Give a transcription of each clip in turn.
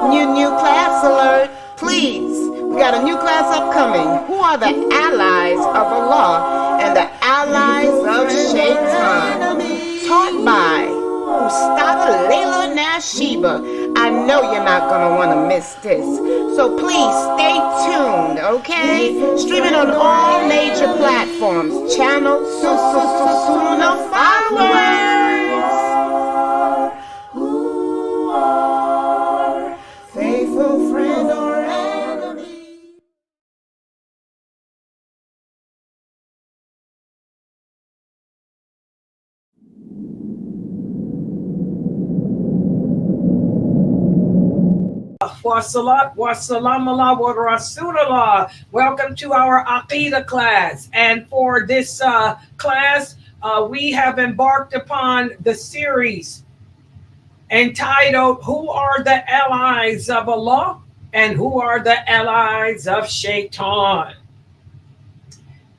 New class alert, please. We got a new class upcoming. Who are the allies of Allah and the allies of Shaytan? Taught by Ustad Layla Nashiba. I know you're not gonna want to miss this. So please stay tuned, okay? Streaming on all major platforms. Channel Suna followers. Faithful friend or enemy. Wa salat wa salam ala wa rasulullah. Welcome to our Aqidah class. And for this class, we have embarked upon the series entitled, Who Are the Allies of Allah and Who Are the Allies of Shaitan?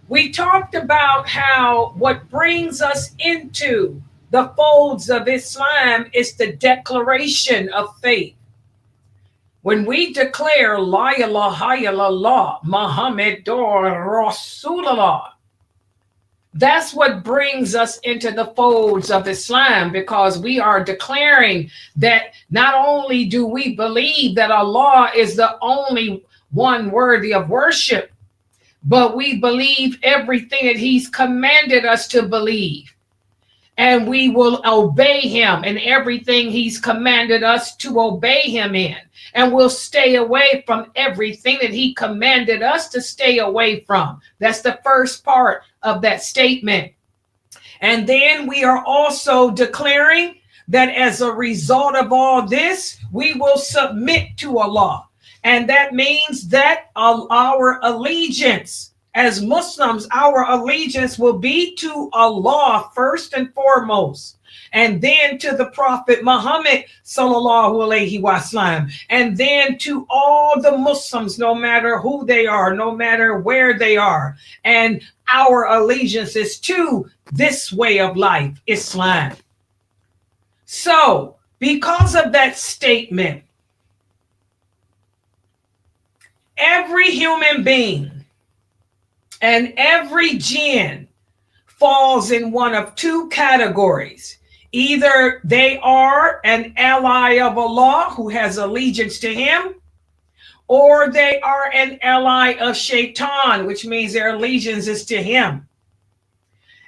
We talked about how what brings us into the folds of Islam is the declaration of faith. When we declare La ilaha illallah Muhammadur Rasulullah, that's what brings us into the folds of Islam, because we are declaring that not only do we believe that Allah is the only one worthy of worship, but we believe everything that He's commanded us to believe. And we will obey Him in everything He's commanded us to obey Him in. And we'll stay away from everything that He commanded us to stay away from. That's the first part of that statement. And then we are also declaring that as a result of all this, we will submit to Allah. And that means that our allegiance as Muslims, our allegiance will be to Allah first and foremost, and then to the Prophet Muhammad sallallahu alaihi wasallam, and then to all the Muslims, no matter who they are, no matter where they are. And our allegiance is to this way of life, Islam. So, because of that statement, every human being and every jinn falls in one of two categories. Either they are an ally of Allah who has allegiance to Him, or they are an ally of Shaitan, which means their allegiance is to him.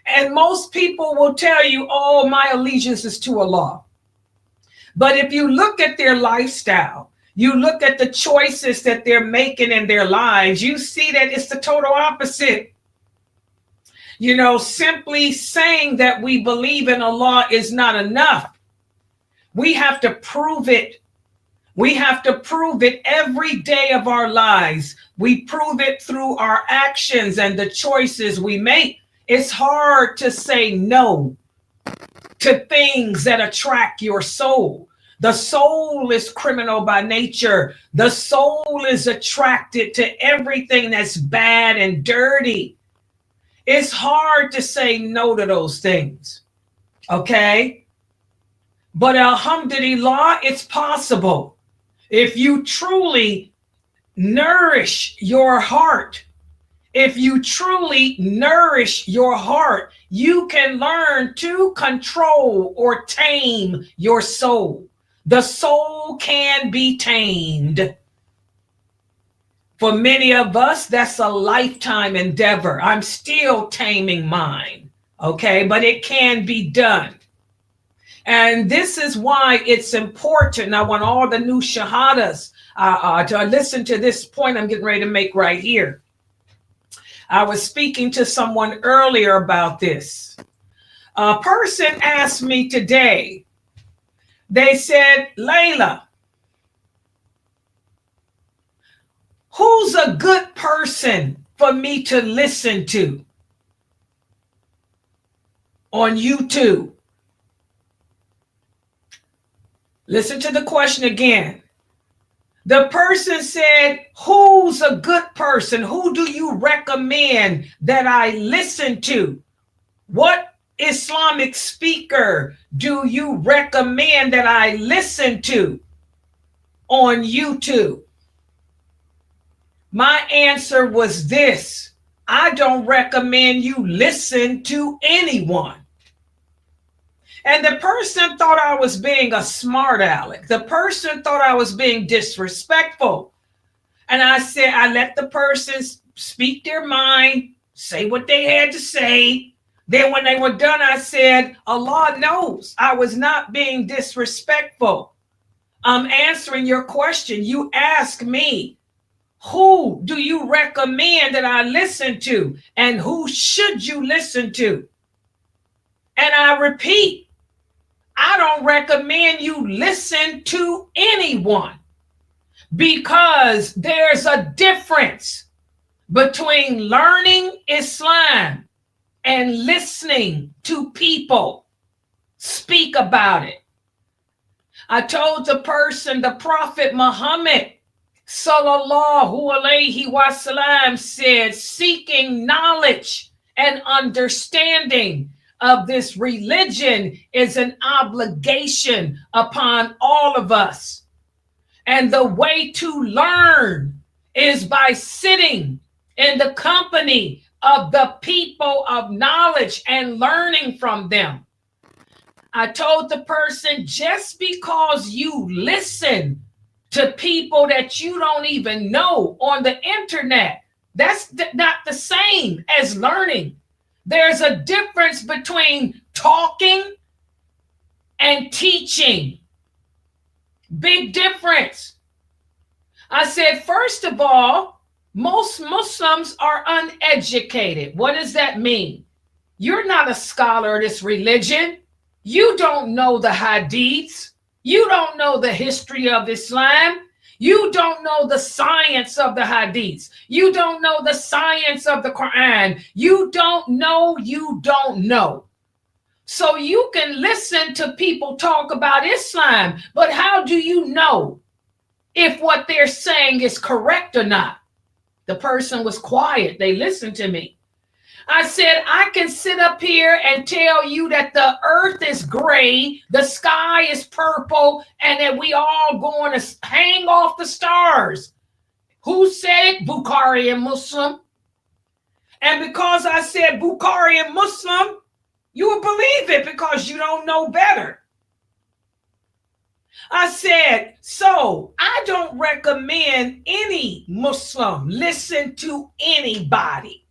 And most people will tell you, oh, my allegiance is to Allah. But if you look at their lifestyle, you look at the choices that they're making in their lives, you see that it's the total opposite. You know, simply saying that we believe in Allah is not enough. We have to prove it. We have to prove it every day of our lives. We prove it through our actions and the choices we make. It's hard to say no to things that attract your soul. The soul is criminal by nature. The soul is attracted to everything that's bad and dirty. It's hard to say no to those things, okay? But alhamdulillah, it's possible. If you truly nourish your heart, you can learn to control or tame your soul. The soul can be tamed. For many of us, that's a lifetime endeavor. I'm still taming mine, okay? But it can be done. And this is why it's important. I want all the new shahadas to listen to this point I'm getting ready to make right here. I was speaking to someone earlier about this. A person asked me today, they said, Layla, who's a good person for me to listen to on YouTube? Listen to the question again. The person said, who's a good person? Who do you recommend that I listen to? What Islamic speaker do you recommend that I listen to? on YouTube? My answer was this: I don't recommend you listen to anyone. And the person thought I was being a smart aleck. The person thought I was being disrespectful. And I said, I let the person speak their mind, say what they had to say. Then when they were done, I said, Allah knows I was not being disrespectful. I'm answering your question. You asked me, who do you recommend that I listen to? And who should you listen to? And I repeat, I don't recommend you listen to anyone, because there's a difference between learning Islam and listening to people speak about it. I told the person, the Prophet Muhammad sallallahu alaihi wasallam said, seeking knowledge and understanding of this religion is an obligation upon all of us. And the way to learn is by sitting in the company of the people of knowledge and learning from them. I told the person, just because you listen to people that you don't even know on the internet, that's not the same as learning. There's a difference between talking and teaching. Big difference. I said, first of all, most Muslims are uneducated. What does that mean? You're not a scholar of this religion. You don't know the hadiths. You don't know the history of Islam. You don't know the science of the hadiths. You don't know the science of the Quran. You don't know. So you can listen to people talk about Islam, but how do you know if what they're saying is correct or not? The person was quiet. They listened to me. I said, I can sit up here and tell you that the earth is gray, the sky is purple, and that we all going to hang off the stars. Who said it? Bukhari and Muslim. And because I said Bukhari and Muslim, you will believe it because you don't know better. I said, so I don't recommend any Muslim listen to anybody.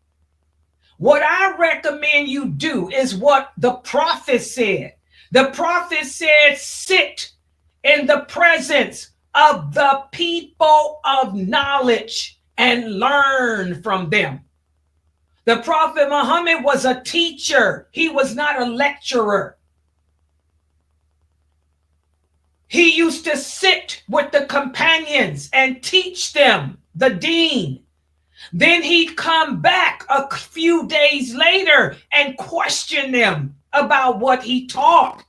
What I recommend you do is what the Prophet said. The Prophet said, sit in the presence of the people of knowledge and learn from them. The Prophet Muhammad was a teacher. He was not a lecturer. He used to sit with the companions and teach them the deen. Then he'd come back a few days later and question them about what he taught.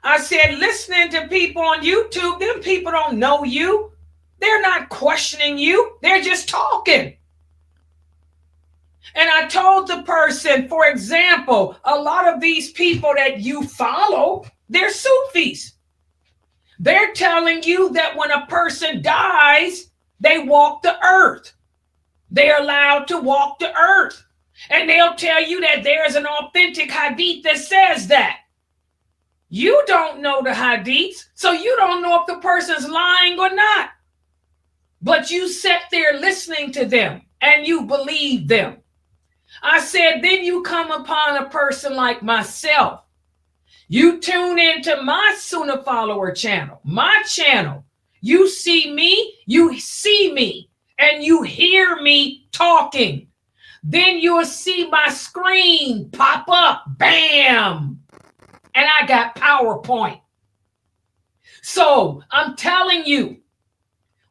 I said, listening to people on YouTube, them people don't know you. They're not questioning you. They're just talking. And I told the person, for example, a lot of these people that you follow, they're Sufis. They're telling you that when a person dies, they walk the earth. They're allowed to walk the earth. And they'll tell you that there's an authentic hadith that says that. You don't know the hadiths, so you don't know if the person's lying or not. But you sat there listening to them and you believe them. I said, then you come upon a person like myself. You tune into my Sunnah follower channel, my channel. You see me, and you hear me talking. Then you'll see my screen pop up, bam, and I got PowerPoint. So I'm telling you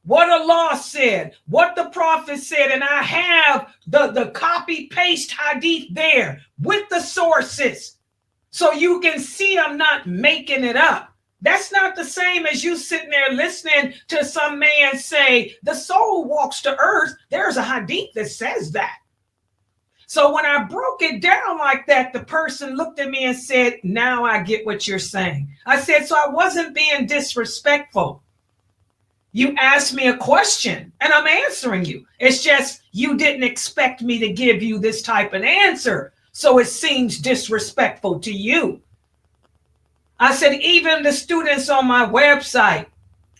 what Allah said, what the Prophet said, and I have the copy paste hadith there with the sources. So you can see I'm not making it up. That's not the same as you sitting there listening to some man say, the soul walks to earth. There's a hadith that says that. So when I broke it down like that, the person looked at me and said, now I get what you're saying. I said, so I wasn't being disrespectful. You asked me a question and I'm answering you. It's just you didn't expect me to give you this type of answer. So it seems disrespectful to you. I said, even the students on my website,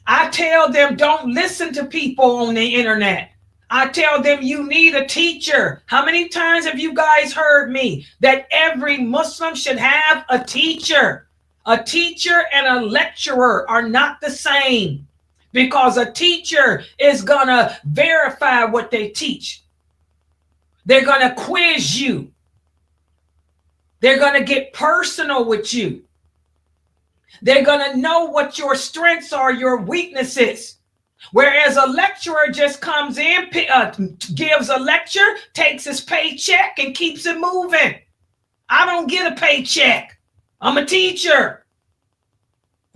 I tell them don't listen to people on the internet. I tell them you need a teacher. How many times have you guys heard me that every Muslim should have a teacher? A teacher and a lecturer are not the same, because a teacher is going to verify what they teach. They're going to quiz you. They're going to get personal with you. They're going to know what your strengths are, your weaknesses. Whereas a lecturer just comes in, gives a lecture, takes his paycheck and keeps it moving. I don't get a paycheck. I'm a teacher.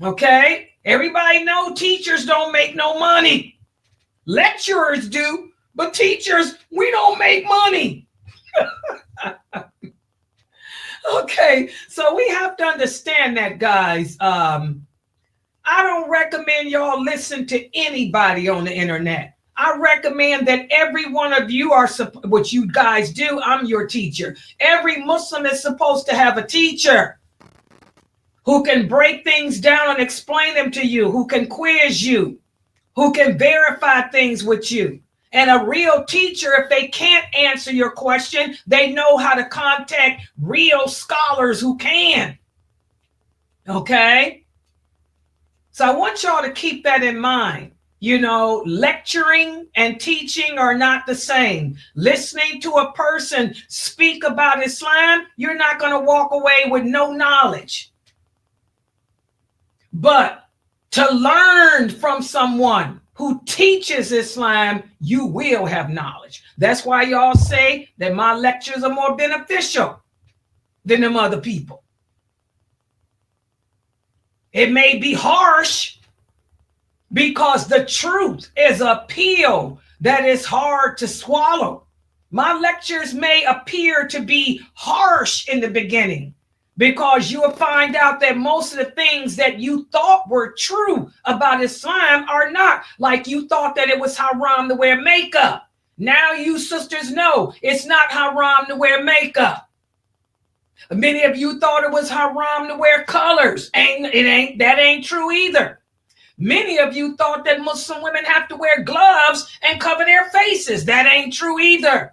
Okay? Everybody know teachers don't make no money. Lecturers do, but teachers, we don't make money. Okay, so we have to understand that, guys. I don't recommend y'all listen to anybody on the internet. I recommend that every one of you are, what you guys do, I'm your teacher. Every Muslim is supposed to have a teacher who can break things down and explain them to you, who can quiz you, who can verify things with you. And a real teacher, if they can't answer your question, they know how to contact real scholars who can. Okay? So I want y'all to keep that in mind. You know, lecturing and teaching are not the same. Listening to a person speak about Islam, you're not going to walk away with no knowledge. But to learn from someone who teaches Islam, you will have knowledge. That's why y'all say that my lectures are more beneficial than them other people. It may be harsh because the truth is a pill that is hard to swallow. My lectures may appear to be harsh in the beginning, because you will find out that most of the things that you thought were true about Islam are not. Like you thought that it was haram to wear makeup. Now you sisters know it's not haram to wear makeup. Many of you thought it was haram to wear colors. That ain't true either. Many of you thought that Muslim women have to wear gloves and cover their faces. That ain't true either.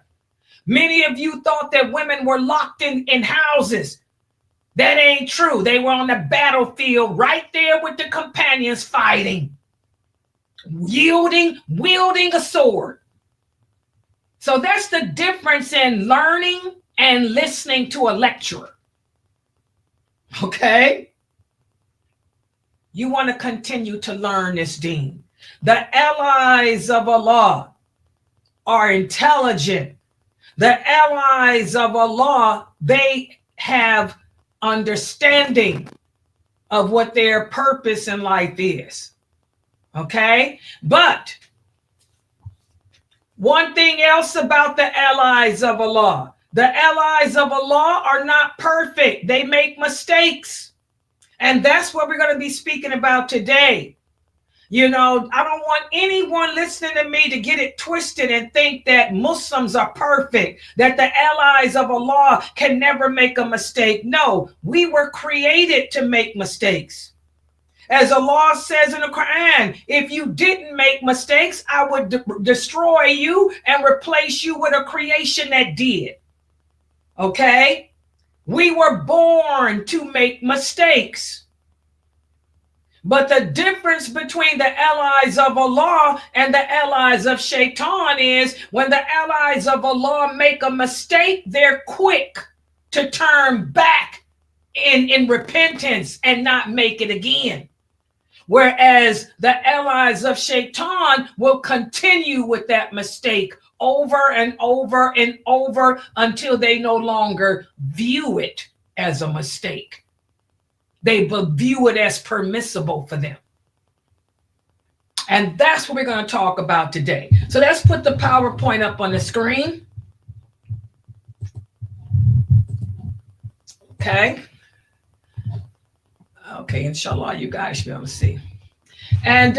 Many of you thought that women were locked in houses. That ain't true. They were on the battlefield right there with the companions fighting, wielding a sword. So that's the difference in learning and listening to a lecturer. Okay? You want to continue to learn this deen. The allies of Allah are intelligent. The allies of Allah, they have understanding of what their purpose in life is. Okay? But one thing else about the allies of Allah, the allies of Allah are not perfect. They make mistakes. And that's what we're going to be speaking about today. You know, I don't want anyone listening to me to get it twisted and think that Muslims are perfect, that the allies of Allah can never make a mistake. No, we were created to make mistakes. As Allah says in the Quran, if you didn't make mistakes, I would destroy you and replace you with a creation that did. Okay? We were born to make mistakes. But the difference between the allies of Allah and the allies of Shaytan is when the allies of Allah make a mistake, they're quick to turn back in repentance and not make it again. Whereas the allies of Shaytan will continue with that mistake over and over and over until they no longer view it as a mistake. They view it as permissible for them. And that's what we're going to talk about today. So let's put the PowerPoint up on the screen. Okay. Okay, inshallah, you guys should be able to see. And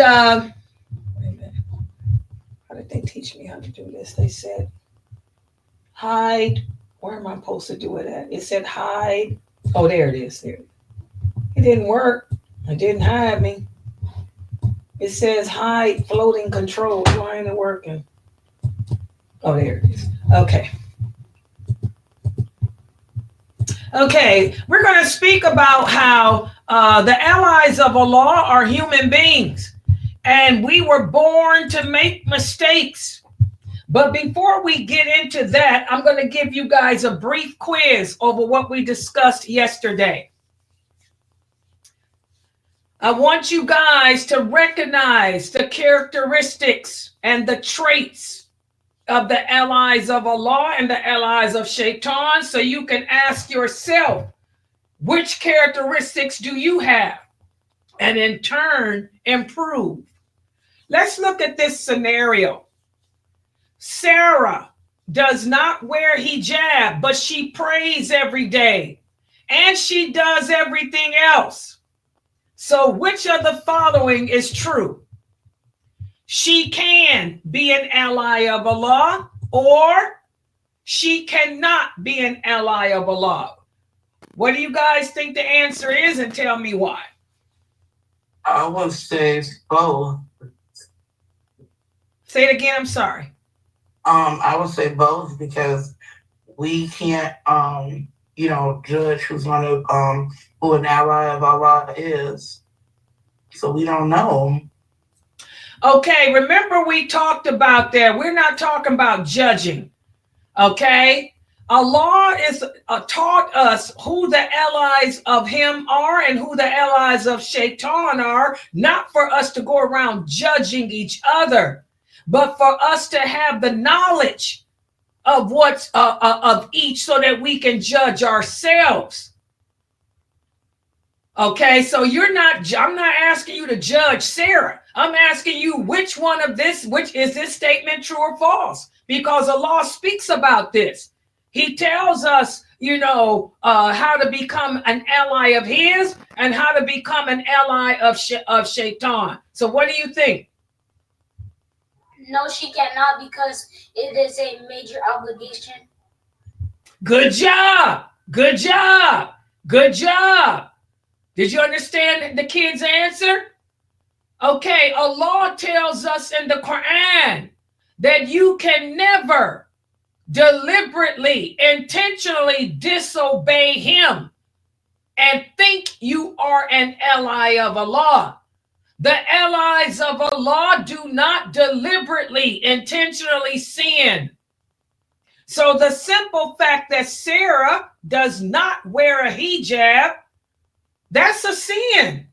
they teach me how to do this? They said hide. Where am I supposed to do it at? It said hide. Oh, there it is. There. It didn't work. It didn't hide me. It says hide floating control. Why ain't it working? Oh, there it is. Okay. Okay, we're going to speak about how the allies of Allah are human beings, and we were born to make mistakes. But before we get into that, I'm going to give you guys a brief quiz over what we discussed yesterday. I want you guys to recognize the characteristics and the traits of the allies of Allah and the allies of Shaytan, so you can ask yourself, which characteristics do you have? And in turn, improve. Let's look at this scenario. Sarah does not wear hijab, but she prays every day, and she does everything else. So which of the following is true? She can be an ally of Allah, or she cannot be an ally of Allah. What do you guys think the answer is, and tell me why? I would say both. Say it again, I'm sorry. I would say both, because we can't judge who an ally of Allah is. So we don't know. Okay, remember we talked about that. We're not talking about judging. Okay? Allah is taught us who the allies of him are and who the allies of Shaitan are, not for us to go around judging each other, but for us to have the knowledge of what's of each, so that we can judge ourselves. Okay, so I'm not asking you to judge Sarah. I'm asking you which is this statement true or false? Because Allah speaks about this. He tells us, how to become an ally of his and how to become an ally of Shaitan. So what do you think? No, she cannot, because it is a major obligation. Good job. Good job. Good job. Did you understand the kid's answer? Okay, Allah tells us in the Quran that you can never deliberately, intentionally disobey him and think you are an ally of Allah. The allies of Allah do not deliberately, intentionally sin. So the simple fact that Sarah does not wear a hijab, that's a sin.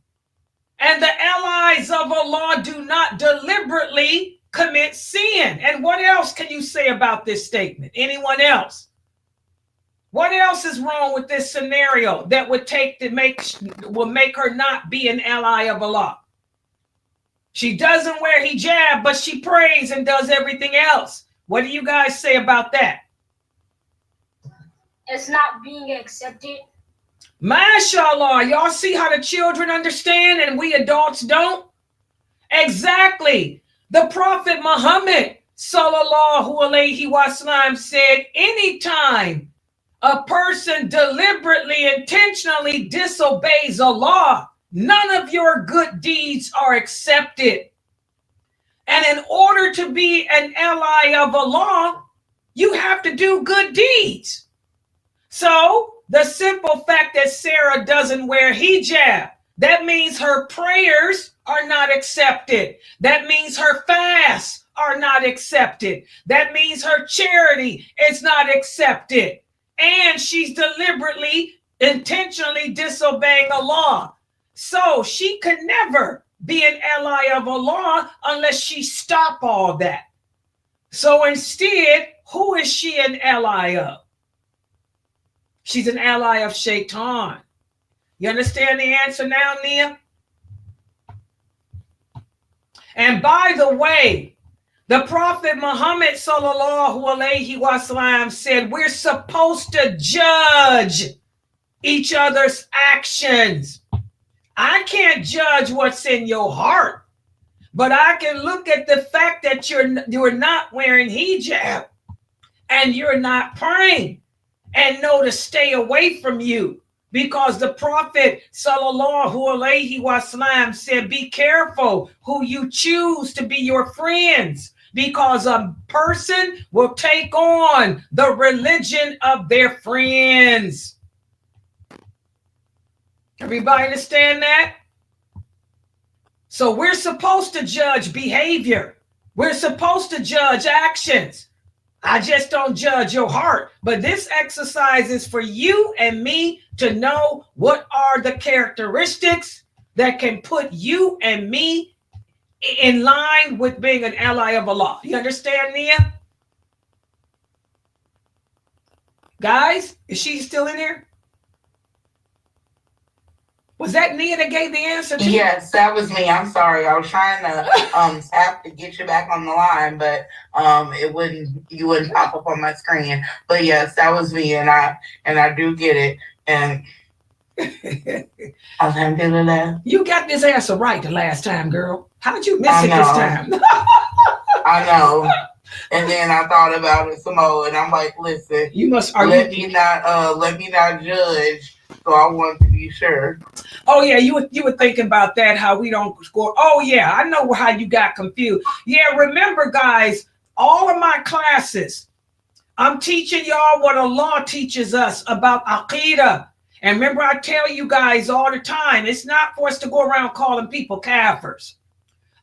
And the allies of Allah do not deliberately commit sin. And what else can you say about this statement? Anyone else? What else is wrong with this scenario that will make her not be an ally of Allah? She doesn't wear hijab, but she prays and does everything else. What do you guys say about that? It's not being accepted. MashaAllah, y'all see how the children understand and we adults don't? Exactly. The Prophet Muhammad sallallahu alaihi wasallam said, anytime a person deliberately, intentionally disobeys Allah, none of your good deeds are accepted. And in order to be an ally of Allah, you have to do good deeds. So the simple fact that Sarah doesn't wear hijab, that means her prayers are not accepted. That means her fasts are not accepted. That means her charity is not accepted. And she's deliberately, intentionally disobeying Allah. So she could never be an ally of Allah unless she stop all that. So instead, who is she an ally of? She's an ally of Shaitan. You understand the answer now, Nia? And by the way, the Prophet Muhammad sallallahu alaihi wasallam said we're supposed to judge each other's actions. I can't judge what's in your heart, But I can look at the fact that you're not wearing hijab and you're not praying and know to stay away from you. Because the Prophet sallallahu alaihi wasallam said, be careful who you choose to be your friends, because a person will take on the religion of their friends. Everybody understand that? So we're supposed to judge behavior. We're supposed to judge actions. I just don't judge your heart. But this exercise is for you and me to know what are the characteristics that can put you and me in line with being an ally of Allah. You understand, Nia? Guys, is she still in here? Was that Nia that gave the answer to Yes, that was me. I'm sorry. I was trying to tap to get you back on the line, but you wouldn't pop up on my screen. But yes, that was me, and I do get it. And alhamdulillah. You got this answer right the last time, girl. How'd you miss it this time? I know. And then I thought about it some more, and I'm like, listen, let me not judge. So I want to be sure. Oh yeah, you were thinking about that, how we don't score. Oh yeah, I know how you got confused. Yeah, remember guys, all of my classes, I'm teaching y'all what Allah teaches us about Aqidah. And remember, I tell you guys all the time, it's not for us to go around calling people kafirs.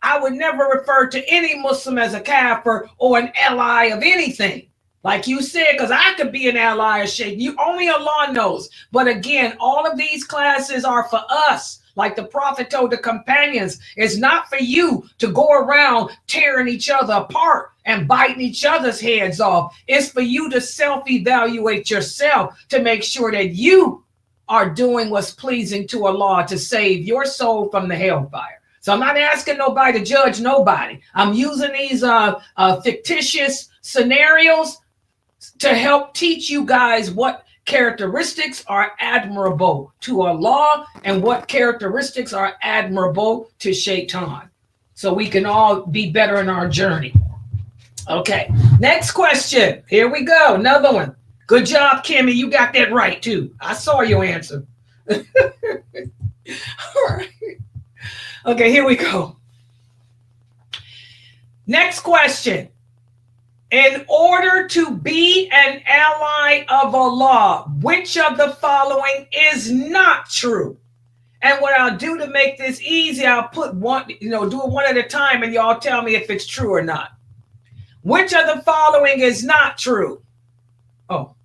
I would never refer to any Muslim as a kafir or an ally of anything. Like you said, because I could be an ally of Shaytan. You only Allah knows. But again, all of these classes are for us. Like the Prophet told the companions, it's not for you to go around tearing each other apart and biting each other's heads off. It's for you to self-evaluate yourself to make sure that you are doing what's pleasing to Allah to save your soul from the hellfire. So I'm not asking nobody to judge nobody. I'm using these fictitious scenarios to help teach you guys what characteristics are admirable to Allah and what characteristics are admirable to Shaytan, so we can all be better in our journey. Okay, next question. Here we go. Another one. Good job, Kimmy. You got that right too. I saw your answer. All right. Okay, here we go. Next question. In order to be an ally of Allah, which of the following is not true? And what I'll do to make this easy, I'll put one, do it one at a time, and y'all tell me if it's true or not. Which of the following is not true? Oh.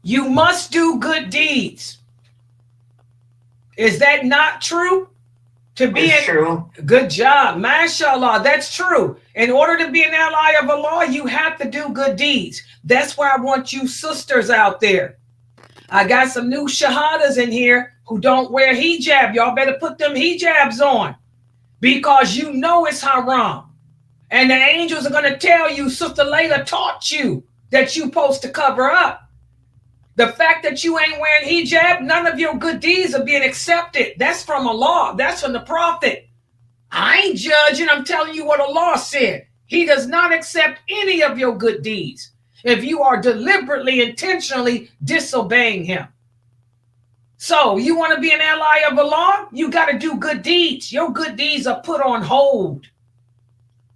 You must do good deeds. Is that not true? True. Good job. MashaAllah. That's true. In order to be an ally of Allah, you have to do good deeds. That's why I want you sisters out there. I got some new shahadas in here who don't wear hijab. Y'all better put them hijabs on, because you know it's haram. And the angels are going to tell you, Sister Layla taught you that you're supposed to cover up. The fact that you ain't wearing hijab, none of your good deeds are being accepted. That's from Allah. That's from the Prophet. I ain't judging. I'm telling you what Allah said. He does not accept any of your good deeds if you are deliberately, intentionally disobeying him. So you want to be an ally of Allah? You got to do good deeds. Your good deeds are put on hold.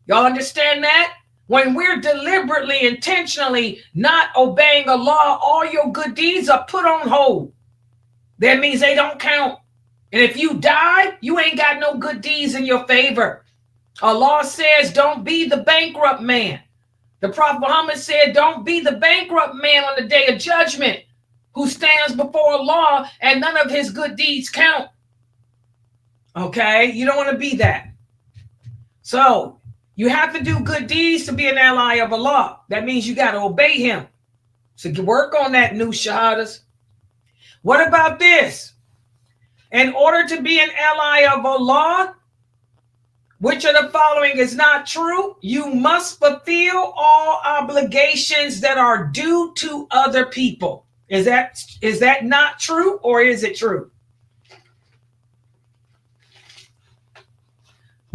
Y'all understand that? When we're deliberately, intentionally not obeying Allah, all your good deeds are put on hold. That means they don't count. And if you die, you ain't got no good deeds in your favor. Allah says, don't be the bankrupt man. The Prophet Muhammad said, don't be the bankrupt man on the day of judgment who stands before Allah and none of his good deeds count. Okay? You don't want to be that. So, you have to do good deeds to be an ally of Allah. That means you got to obey him. So work on that, new shahadas. What about this? In order to be an ally of Allah, which of the following is not true? You must fulfill all obligations that are due to other people. Is that not true, or is it true?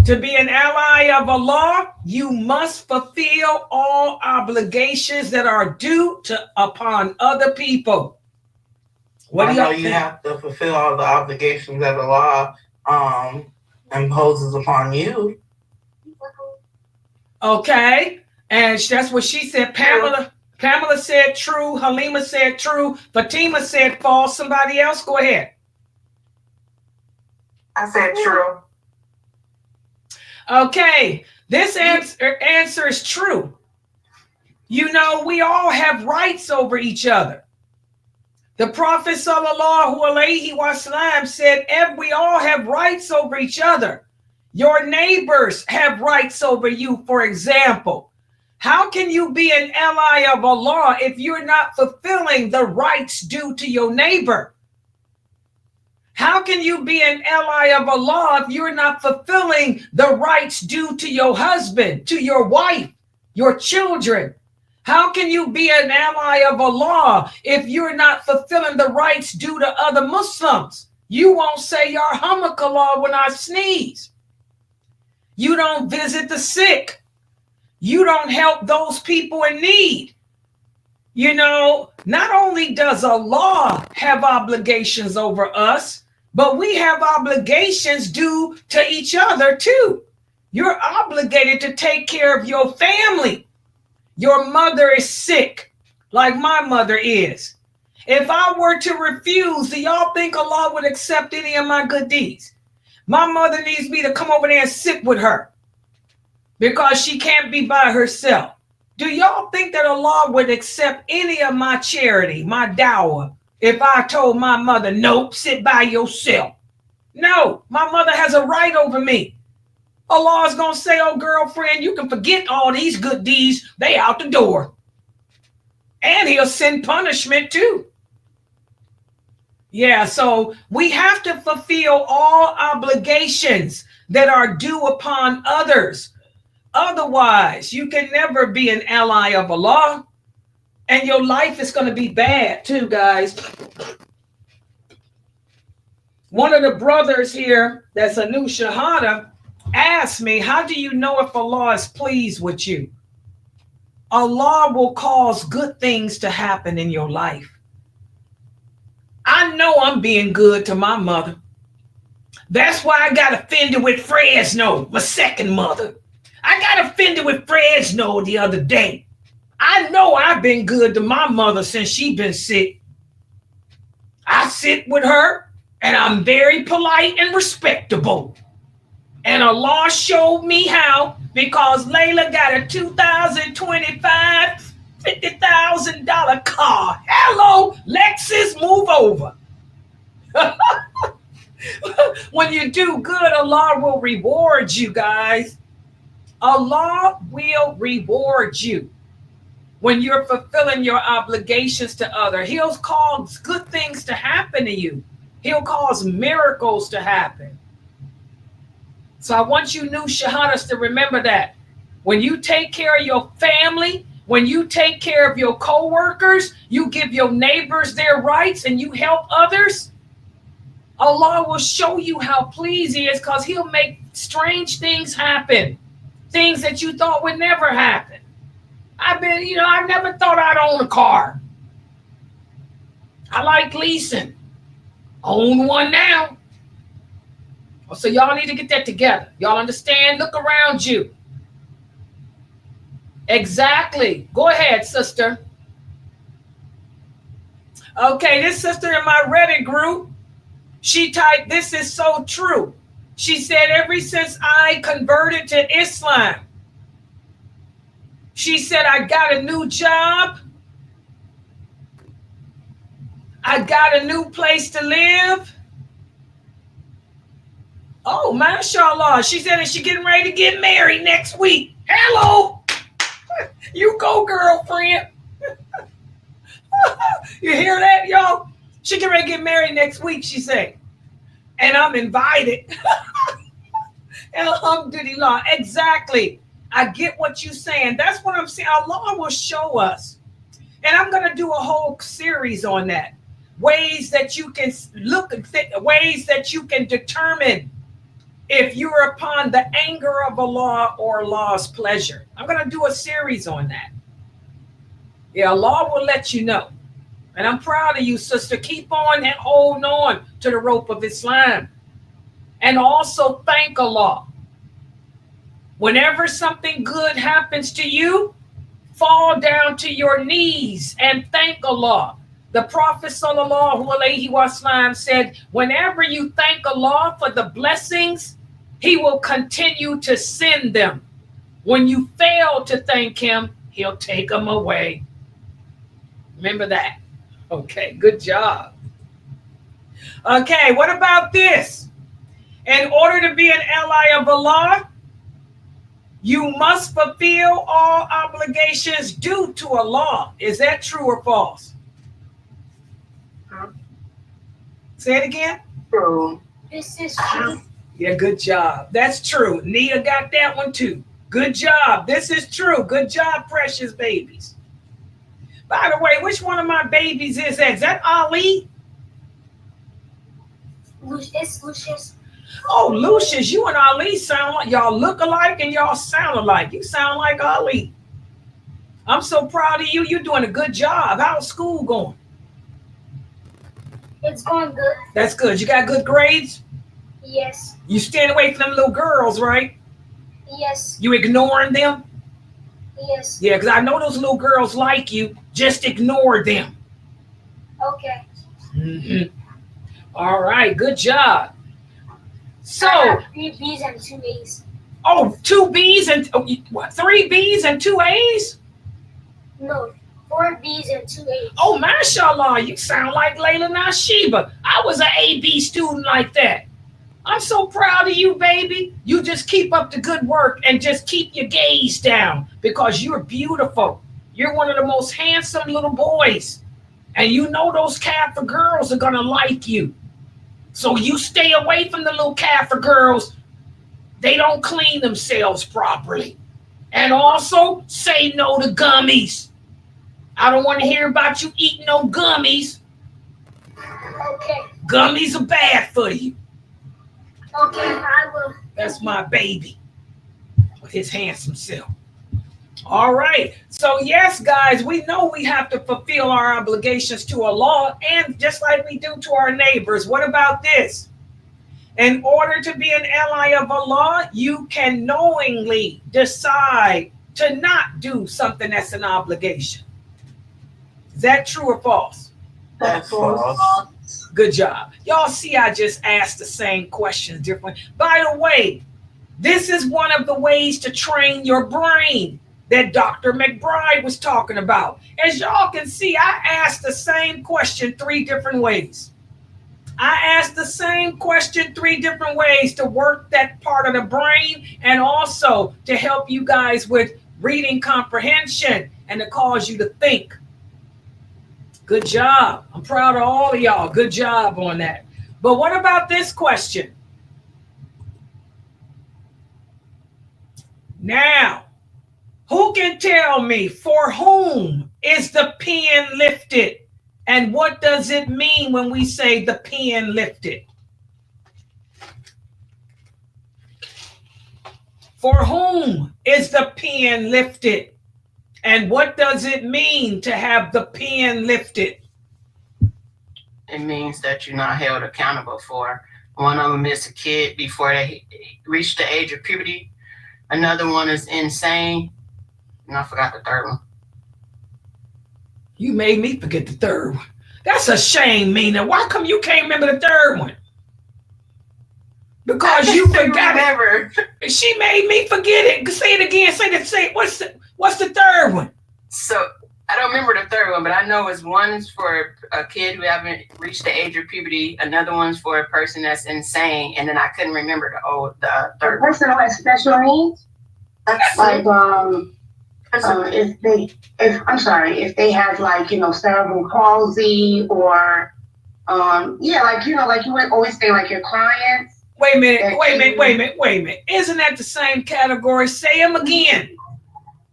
To be an ally of Allah, you must fulfill all obligations that are due upon other people. What do I know y'all you think? have to fulfill all the obligations that the law imposes upon you. Okay, and that's what she said. Pamela said true. Halima said true. Fatima said false. Somebody else, go ahead. I said true. Okay, this answer is true. You know, we all have rights over each other. The Prophet sallallahu alaihi wasallam said, we all have rights over each other. Your neighbors have rights over you, for example. How can you be an ally of Allah if you're not fulfilling the rights due to your neighbor? How can you be an ally of Allah if you're not fulfilling the rights due to your husband, to your wife, your children? How can you be an ally of Allah if you're not fulfilling the rights due to other Muslims? You won't say Yarhamakallah when I sneeze. You don't visit the sick. You don't help those people in need. You know, not only does Allah have obligations over us, but we have obligations due to each other too. You're obligated to take care of your family. Your mother is sick, like my mother is. If I were to refuse, do y'all think Allah would accept any of my good deeds? My mother needs me to come over there and sit with her because she can't be by herself. Do y'all think that Allah would accept any of my charity, my dawah, if I told my mother, nope, sit by yourself? No, my mother has a right over me. Allah is going to say, oh, girlfriend, you can forget all these good deeds. They out the door. And he'll send punishment too. Yeah, so we have to fulfill all obligations that are due upon others. Otherwise, you can never be an ally of Allah. And your life is going to be bad too, guys. One of the brothers here that's a new Shahada asked me, how do you know if Allah is pleased with you? Allah will cause good things to happen in your life. I know I'm being good to my mother. That's why I got offended with Fresno, my second mother. I got offended with Fresno the other day. I know I've been good to my mother since she been sick. I sit with her and I'm very polite and respectable. And Allah showed me how, because Layla got a 2025 $50,000 car. Hello, Lexus, move over. When you do good, Allah will reward you, guys. Allah will reward you when you're fulfilling your obligations to others. He'll cause good things to happen to you. He'll cause miracles to happen. So I want you new shahadas to remember that. When you take care of your family, when you take care of your co-workers, you give your neighbors their rights and you help others, Allah will show you how pleased He is, because He'll make strange things happen. Things that you thought would never happen. I never thought I'd own a car. I like leasing. Own one now. So y'all need to get that together. Y'all understand? Look around you. Exactly. Go ahead, sister. Okay, this sister in my Reddit group, she typed, this is so true. She said, ever since I converted to Islam, she said, I got a new job. I got a new place to live. Oh, mashallah. She said that she's getting ready to get married next week. Hello. You go, girlfriend. You hear that, y'all? She getting ready to get married next week, she said. And I'm invited. And alhamdulillah, exactly. I get what you're saying. That's what I'm saying. Allah will show us. And I'm going to do a whole series on that. Ways that you can look, ways that you can determine if you're upon the anger of Allah or Allah's pleasure. I'm going to do a series on that. Yeah, Allah will let you know. And I'm proud of you, sister. Keep on and hold on to the rope of Islam. And also thank Allah. Whenever something good happens to you, fall down to your knees and thank Allah. The Prophet sallallahu alaihi wasallam said, whenever you thank Allah for the blessings, He will continue to send them. When you fail to thank Him, He'll take them away. Remember that. Okay, good job. Okay, what about this? In order to be an ally of Allah, you must fulfill all obligations due to Allah. Is that true or false? Say it again. True. This is true. Yeah, good job. That's true. Nia got that one too. Good job. This is true. Good job, precious babies. By the way, which one of my babies is that? Is that Ali? It's Lucius. Oh, Lucius, you and Ali sound like y'all look alike and y'all sound alike. You sound like Ali. I'm so proud of you. You're doing a good job. How's school going? It's going good. That's good. You got good grades? Yes. You staying away from them little girls, right? Yes. You ignoring them? Yes. Yeah, because I know those little girls like you. Just ignore them. Okay. Mm-hmm. All right, good job. So, I have 3 B's and 2 A's. oh, 2 B's and what? 3 B's and 2 A's? No, 4 B's and 2 A's. Oh, mashallah, you sound like Layla Nashiba. I was an AB student like that. I'm so proud of you, baby. You just keep up the good work and just keep your gaze down because you're beautiful. You're one of the most handsome little boys. And you know those Kaffir girls are going to like you. So you stay away from the little Kaffir girls. They don't clean themselves properly. And also say no to gummies. I don't want to hear about you eating no gummies. Okay. Gummies are bad for you. Okay, I will. That's my baby with his handsome self. All right. So yes, guys, we know we have to fulfill our obligations to Allah and just like we do to our neighbors. What about this? In order to be an ally of Allah, you can knowingly decide to not do something that's an obligation. Is that true or false? That's false. Good job. Y'all see, I just asked the same questions differently. By the way, this is one of the ways to train your brain that Dr. McBride was talking about. As y'all can see, I asked the same question 3 different ways. I asked the same question 3 different ways to work that part of the brain and also to help you guys with reading comprehension and to cause you to think. Good job. I'm proud of all of y'all. Good job on that. But what about this question? Now, who can tell me for whom is the pen lifted? And what does it mean when we say the pen lifted? For whom is the pen lifted? And what does it mean to have the pen lifted? It means that you're not held accountable for. One of them is a kid before they reach the age of puberty. Another one is insane. And I forgot the third one. You made me forget the third one. That's a shame, Mina. Why come you can't remember the third one? Because you forgot it. She made me forget it. Say it again. Say what's the third one? So I don't remember the third one, but I know it's one's for a kid who haven't reached the age of puberty. Another one's for a person that's insane, and then I couldn't remember the third one. Person who has special needs. That's Like if they have like, cerebral palsy or like you would always say like your clients. Wait a minute. Isn't that the same category? Say them again.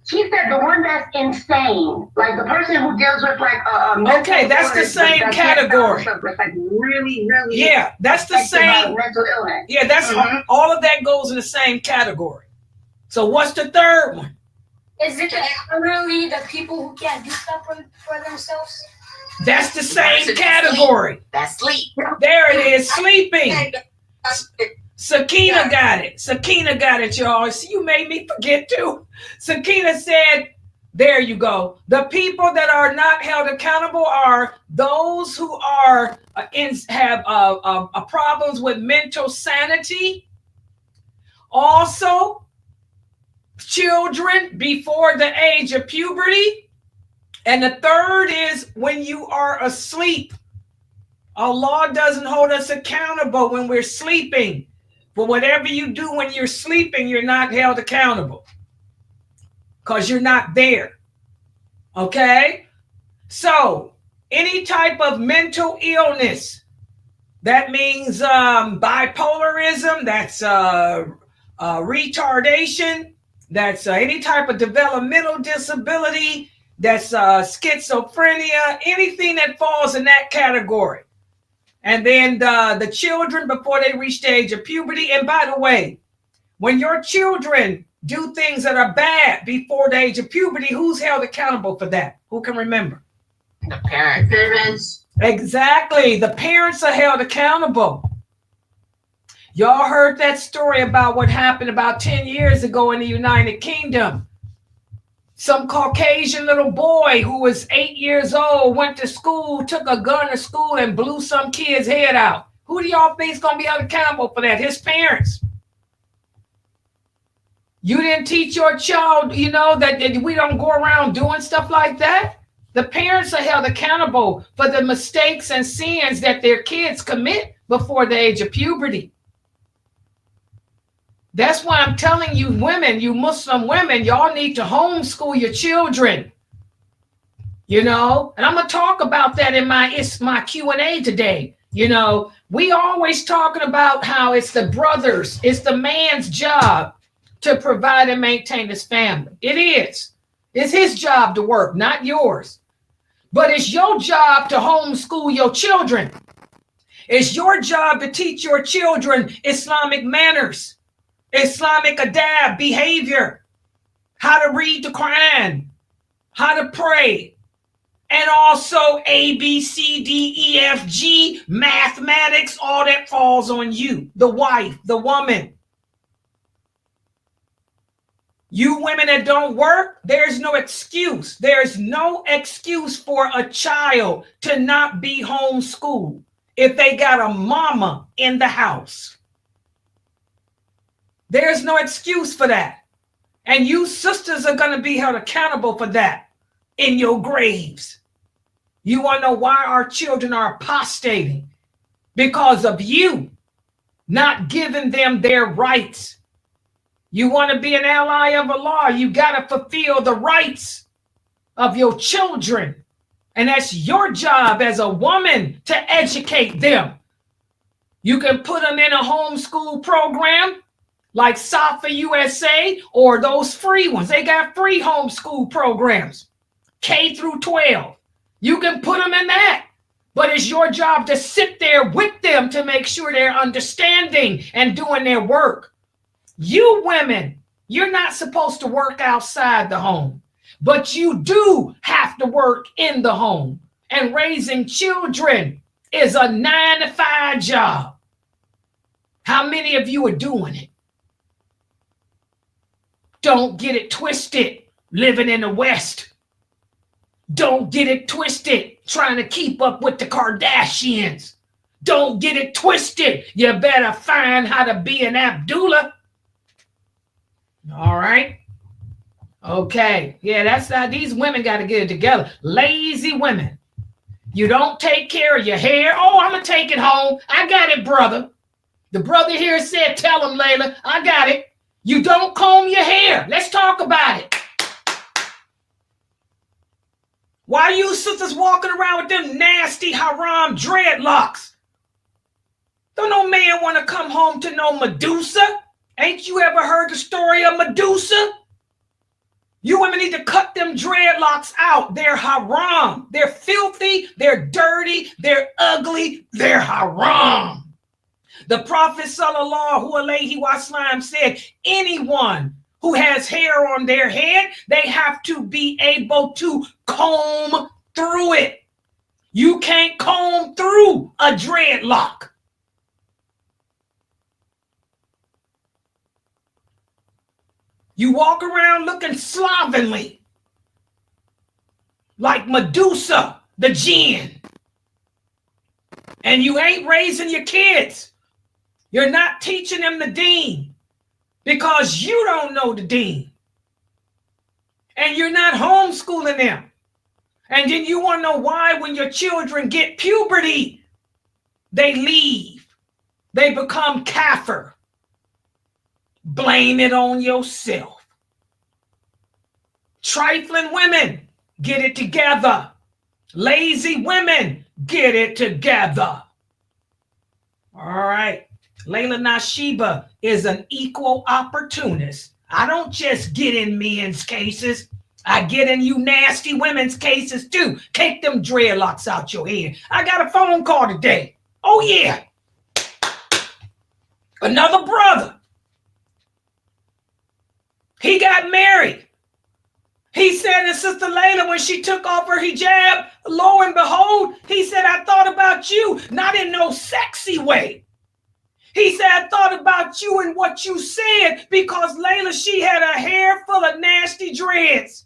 She said the one that's insane, like the person who deals with like mental Okay, that's the illness, same that can't category. stop herself, like really, really. Yeah, that's the affected by same. mental illness. Yeah, that's all of that goes in the same category. So what's the third one? Is it the elderly, the people who can't do stuff for themselves? That's the same category. That's sleep. There it is, sleeping. Sakina got it. Sakina got it, y'all. See, you made me forget too. Sakina said, there you go. The people that are not held accountable are those who are have problems with mental sanity. Also, children before the age of puberty. And the third is when you are asleep. Allah doesn't hold us accountable when we're sleeping. But whatever you do when you're sleeping, you're not held accountable because you're not there. Okay? So, any type of mental illness, that means bipolarism, that's retardation, that's any type of developmental disability, that's schizophrenia, anything that falls in that category. And then the children before they reach the age of puberty. And by the way, when your children do things that are bad before the age of puberty, who's held accountable for that? Who can remember? The parents. Exactly. The parents are held accountable. Y'all heard that story about what happened about 10 years ago in the United Kingdom. Some Caucasian little boy who was 8 years old went to school, took a gun to school and blew some kid's head out. Who do y'all think is going to be held accountable for that? His parents. You didn't teach your child, that we don't go around doing stuff like that. The parents are held accountable for the mistakes and sins that their kids commit before the age of puberty. That's why I'm telling you women, you Muslim women, y'all need to homeschool your children. And I'm going to talk about that in my Q&A today. We always talking about how it's the brothers, it's the man's job to provide and maintain his family. It is. It's his job to work, not yours. But it's your job to homeschool your children. It's your job to teach your children Islamic manners, Islamic adab, behavior, how to read the Quran, how to pray, and also A, B, C, D, E, F, G, mathematics, all that falls on you, the wife, the woman. You women that don't work, there's no excuse. There's no excuse for a child to not be homeschooled if they got a mama in the house. There's no excuse for that. And you sisters are going to be held accountable for that in your graves. You want to know why our children are apostating? Because of you not giving them their rights. You want to be an ally of Allah, you got to fulfill the rights of your children. And that's your job as a woman to educate them. You can put them in a homeschool program like Safa USA or those free ones. They got free homeschool programs, K through 12. You can put them in that. But it's your job to sit there with them to make sure they're understanding and doing their work. You women, you're not supposed to work outside the home, but you do have to work in the home. And raising children is a 9-to-5 job. How many of you are doing it? Don't get it twisted living in the West. Don't get it twisted trying to keep up with the Kardashians. Don't get it twisted. You better find how to be an Abdullah. All right. Okay. Yeah, that's not, these women got to get it together. Lazy women. You don't take care of your hair. Oh, I'm going to take it home. I got it, brother. The brother here said, tell him, Layla, I got it. You don't comb your hair. Let's talk about it. Why are you sisters walking around with them nasty haram dreadlocks? Don't no man want to come home to no Medusa. Ain't you ever heard the story of Medusa? You women need to cut them dreadlocks out. They're haram. They're filthy. They're dirty. They're ugly. They're haram. The Prophet sallallahu alaihi wasallam said, anyone who has hair on their head, they have to be able to comb through it. You can't comb through a dreadlock. You walk around looking slovenly, like Medusa, the jinn. And you ain't raising your kids. You're not teaching them the deen because you don't know the deen. And you're not homeschooling them. And then you want to know why when your children get puberty, they leave. They become kafir. Blame it on yourself. Trifling women, get it together. Lazy women, get it together. All right. Layla Nashiba is an equal opportunist. I don't just get in men's cases. I get in you nasty women's cases too. Take them dreadlocks out your head. I got a phone call today. Oh yeah. Another brother. He got married. He said to Sister Layla when she took off her hijab, lo and behold, he said, I thought about you, not in no sexy way. He said, I thought about you and what you said because Layla, she had her hair full of nasty dreads.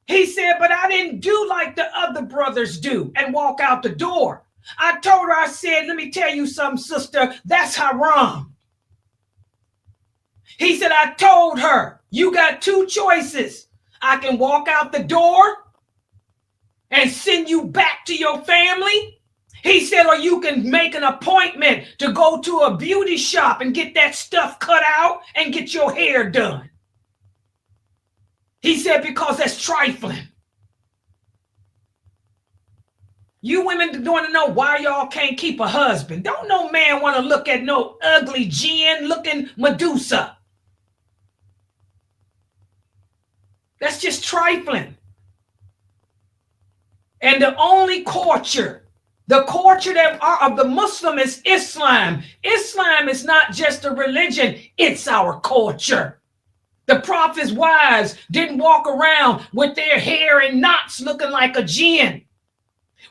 He said, but I didn't do like the other brothers do and walk out the door. I told her, I said, let me tell you something, sister, that's haram. He said, I told her, you got two choices. I can walk out the door and send you back to your family. He said, or you can make an appointment to go to a beauty shop and get that stuff cut out and get your hair done. He said, because that's trifling. You women want to know why y'all can't keep a husband. Don't no man want to look at no ugly jinn looking Medusa. That's just trifling. And the only culture, the culture that are of the Muslim is Islam. Islam is not just a religion, it's our culture. The Prophet's wives didn't walk around with their hair in knots looking like a jinn.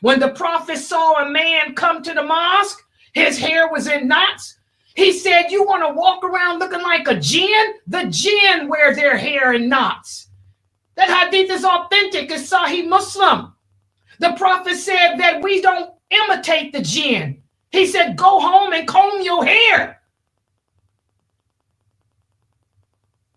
When the Prophet saw a man come to the mosque, his hair was in knots. He said, you want to walk around looking like a jinn? The jinn wear their hair in knots. That hadith is authentic. It's Sahih Muslim. The Prophet said that we don't imitate the jinn. He said, go home and comb your hair.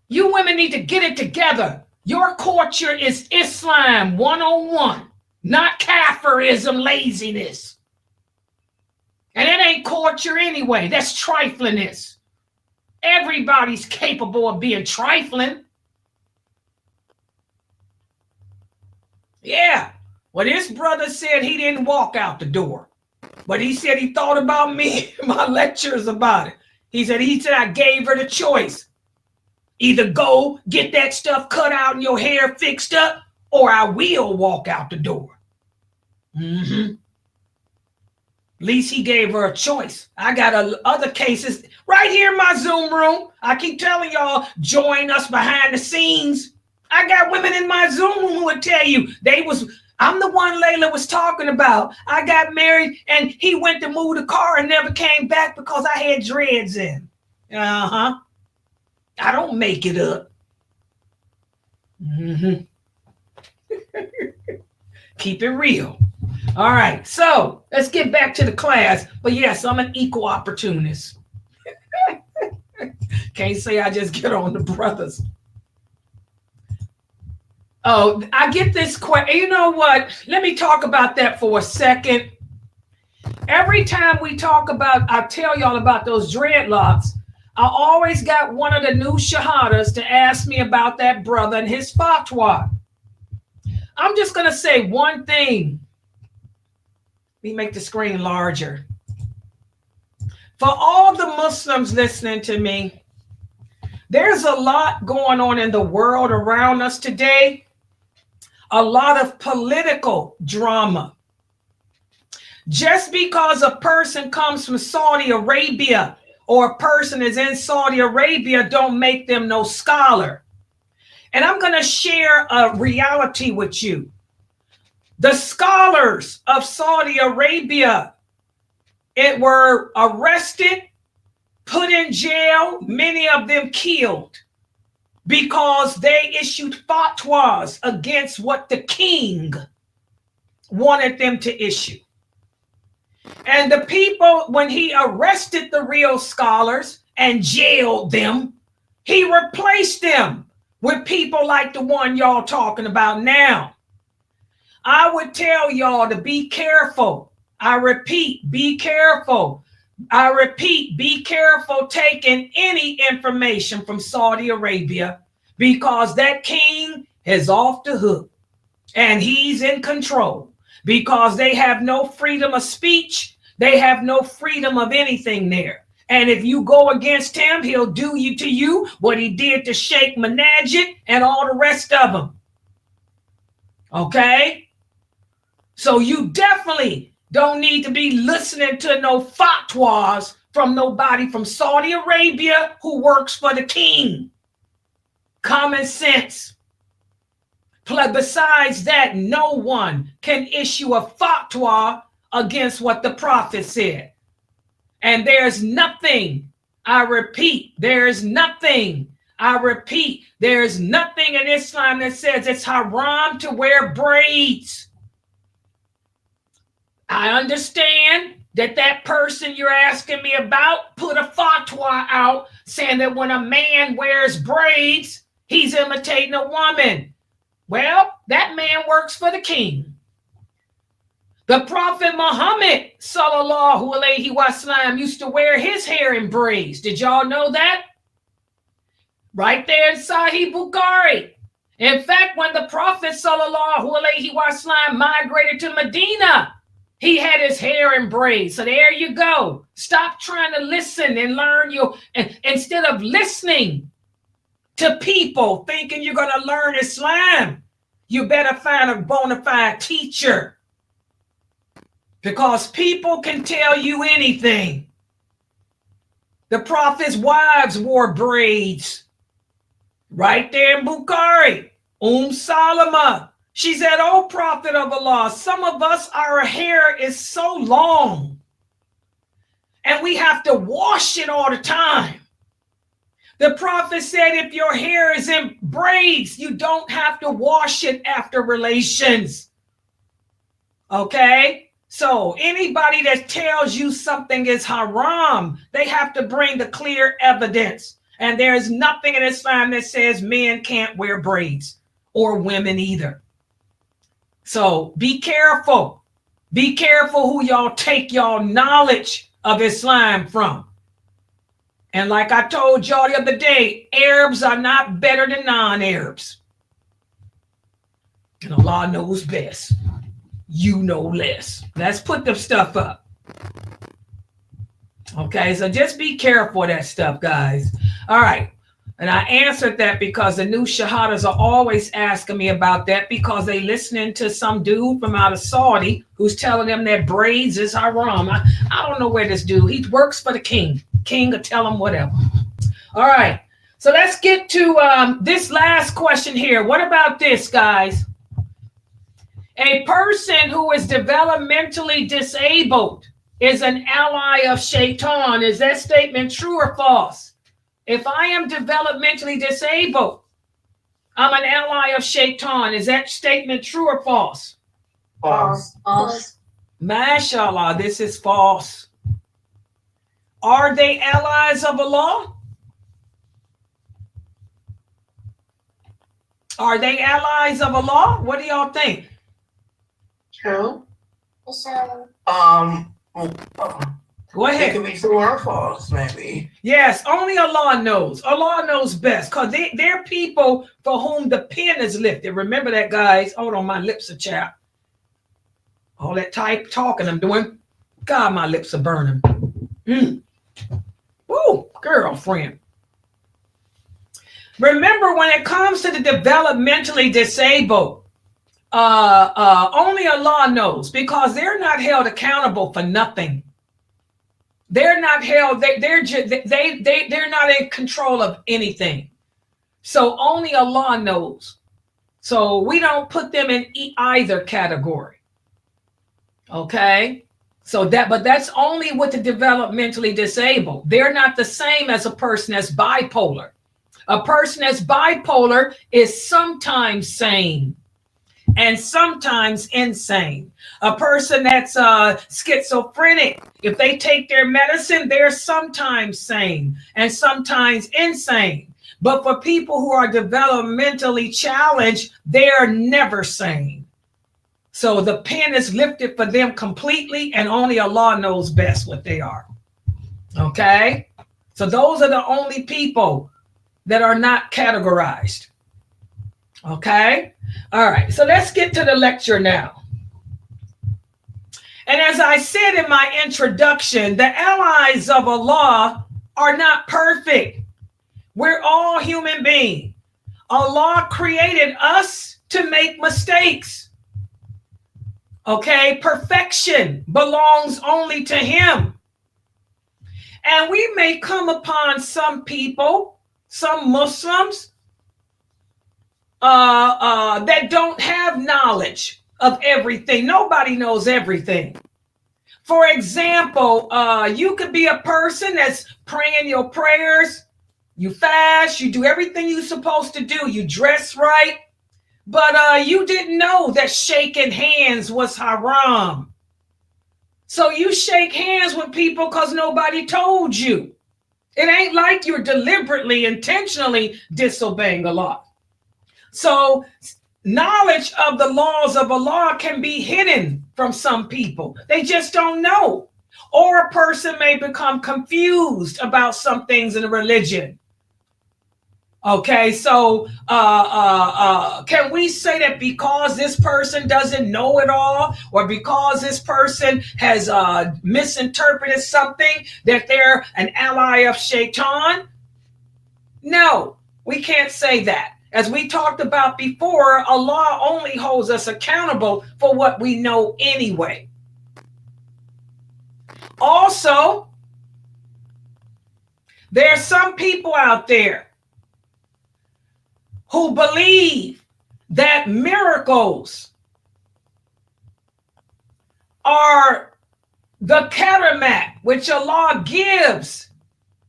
You women need to get it together. Your culture is Islam 101, not Kafirism, laziness. And it ain't culture anyway. That's triflingness. Everybody's capable of being trifling. Yeah. Well, this brother said he didn't walk out the door, but he said he thought about me, my lectures about it. He said I gave her the choice. Either go get that stuff cut out and your hair fixed up, or I will walk out the door. At least he gave her a choice. I got other cases right here in my Zoom room. I keep telling y'all, join us behind the scenes. I got women in my Zoom room who would tell you I'm the one Layla was talking about. I got married and he went to move the car and never came back because I had dreads in. I don't make it up. Keep it real. All right, so let's get back to the class. But yes, I'm an equal opportunist. Can't say I just get on the brothers. Oh, I get this question. You know what? Let me talk about that for a second. Every time we talk about, I tell y'all about those dreadlocks, I always got one of the new shahadas to ask me about that brother and his fatwa. I'm just going to say one thing. Let me make the screen larger. For all the Muslims listening to me, There's a lot going on in the world around us today, a lot of political drama. Just because a person comes from Saudi Arabia or a person is in Saudi Arabia don't make them no scholar. And I'm going to share a reality with you. The scholars of Saudi Arabia, it were arrested, put in jail, many of them killed because they issued fatwas against what the king wanted them to issue. And the people, when he arrested the real scholars and jailed them, he replaced them with people like the one y'all talking about now. I would tell y'all to be careful. I repeat, be careful. I repeat, be careful taking any information from Saudi Arabia because that king is off the hook and he's in control because they have no freedom of speech. They have no freedom of anything there. And if you go against him, he'll do you to you what he did to Sheikh Manajid and all the rest of them. Okay? So you definitely don't need to be listening to no fatwas from nobody from Saudi Arabia who works for the king. Common sense. Besides that, no one can issue a fatwa against what the prophet said. And there's nothing, I repeat, there's nothing, I repeat, there's nothing in Islam that says it's haram to wear braids. I understand that person you're asking me about put a fatwa out saying that when a man wears braids, he's imitating a woman. Well, that man works for the king. The Prophet Muhammad, sallallahu alaihi wasallam, used to wear his hair in braids. Did y'all know that? Right there in Sahih Bukhari. In fact, when the Prophet sallallahu alaihi wasallam migrated to Medina, he had his hair in braids. So there you go. Stop trying to listen and learn instead of listening to people thinking you're going to learn Islam. You better find a bona fide teacher. Because people can tell you anything. The Prophet's wives wore braids. Right there in Bukhari. Salama. She said, "Oh, Prophet of Allah, some of us, our hair is so long. And we have to wash it all the time." The Prophet said, if your hair is in braids, you don't have to wash it after relations. Okay? So anybody that tells you something is haram, they have to bring the clear evidence. And there is nothing in Islam that says men can't wear braids or women either. So be careful. Be careful who y'all take y'all knowledge of Islam from. And like I told y'all the other day, Arabs are not better than non-Arabs. And Allah knows best. You know less. Let's put the stuff up. Okay, so just be careful of that stuff, guys. All right. And I answered that because the new shahadas are always asking me about that because they listening to some dude from out of Saudi who's telling them that braids is haram. I don't know where this dude, he works for the king. King will tell him whatever. All right. So let's get to this last question here. What about this, guys? A person who is developmentally disabled is an ally of Shaytan. Is that statement true or false? If I am developmentally disabled, I'm an ally of Shaytan. Is that statement true or false? False. False. MashaAllah, this is false. Are they allies of Allah? Are they allies of Allah? What do y'all think? True. So, Go It ahead. could be true or false, maybe. Yes, only Allah knows. Allah knows best because they're people for whom the pen is lifted. Remember that, guys. Hold on, my lips are chapped. All that talking I'm doing. God, my lips are burning. Woo, girlfriend. Remember, when it comes to the developmentally disabled, only Allah knows, because they're not held accountable for nothing. They're not held. They're not in control of anything. So only Allah knows. So we don't put them in either category. Okay. But that's only with the developmentally disabled. They're not the same as a person that's bipolar. A person that's bipolar is sometimes sane and sometimes insane. A person that's schizophrenic, if they take their medicine, they're sometimes sane and sometimes insane. But for people who are developmentally challenged, they're never sane. So the pen is lifted for them completely, and only Allah knows best what they are. Okay? So those are the only people that are not categorized. Okay? All right. So let's get to the lecture now. And as I said in my introduction, the allies of Allah are not perfect. We're all human beings. Allah created us to make mistakes. Okay, perfection belongs only to Him. And we may come upon some people, some Muslims, that don't have knowledge of everything. Nobody knows everything. For example, you could be a person that's praying your prayers, you fast, you do everything you're supposed to do, you dress right, but you didn't know that shaking hands was haram. So you shake hands with people because nobody told you. It ain't like you're deliberately, intentionally disobeying Allah. So knowledge of the laws of Allah can be hidden from some people. They just don't know. Or a person may become confused about some things in a religion. Okay, so can we say that because this person doesn't know it all, or because this person has misinterpreted something, that they're an ally of Shaytan? No, we can't say that. As we talked about before, Allah only holds us accountable for what we know anyway. Also, there are some people out there who believe that miracles are the karamat which Allah gives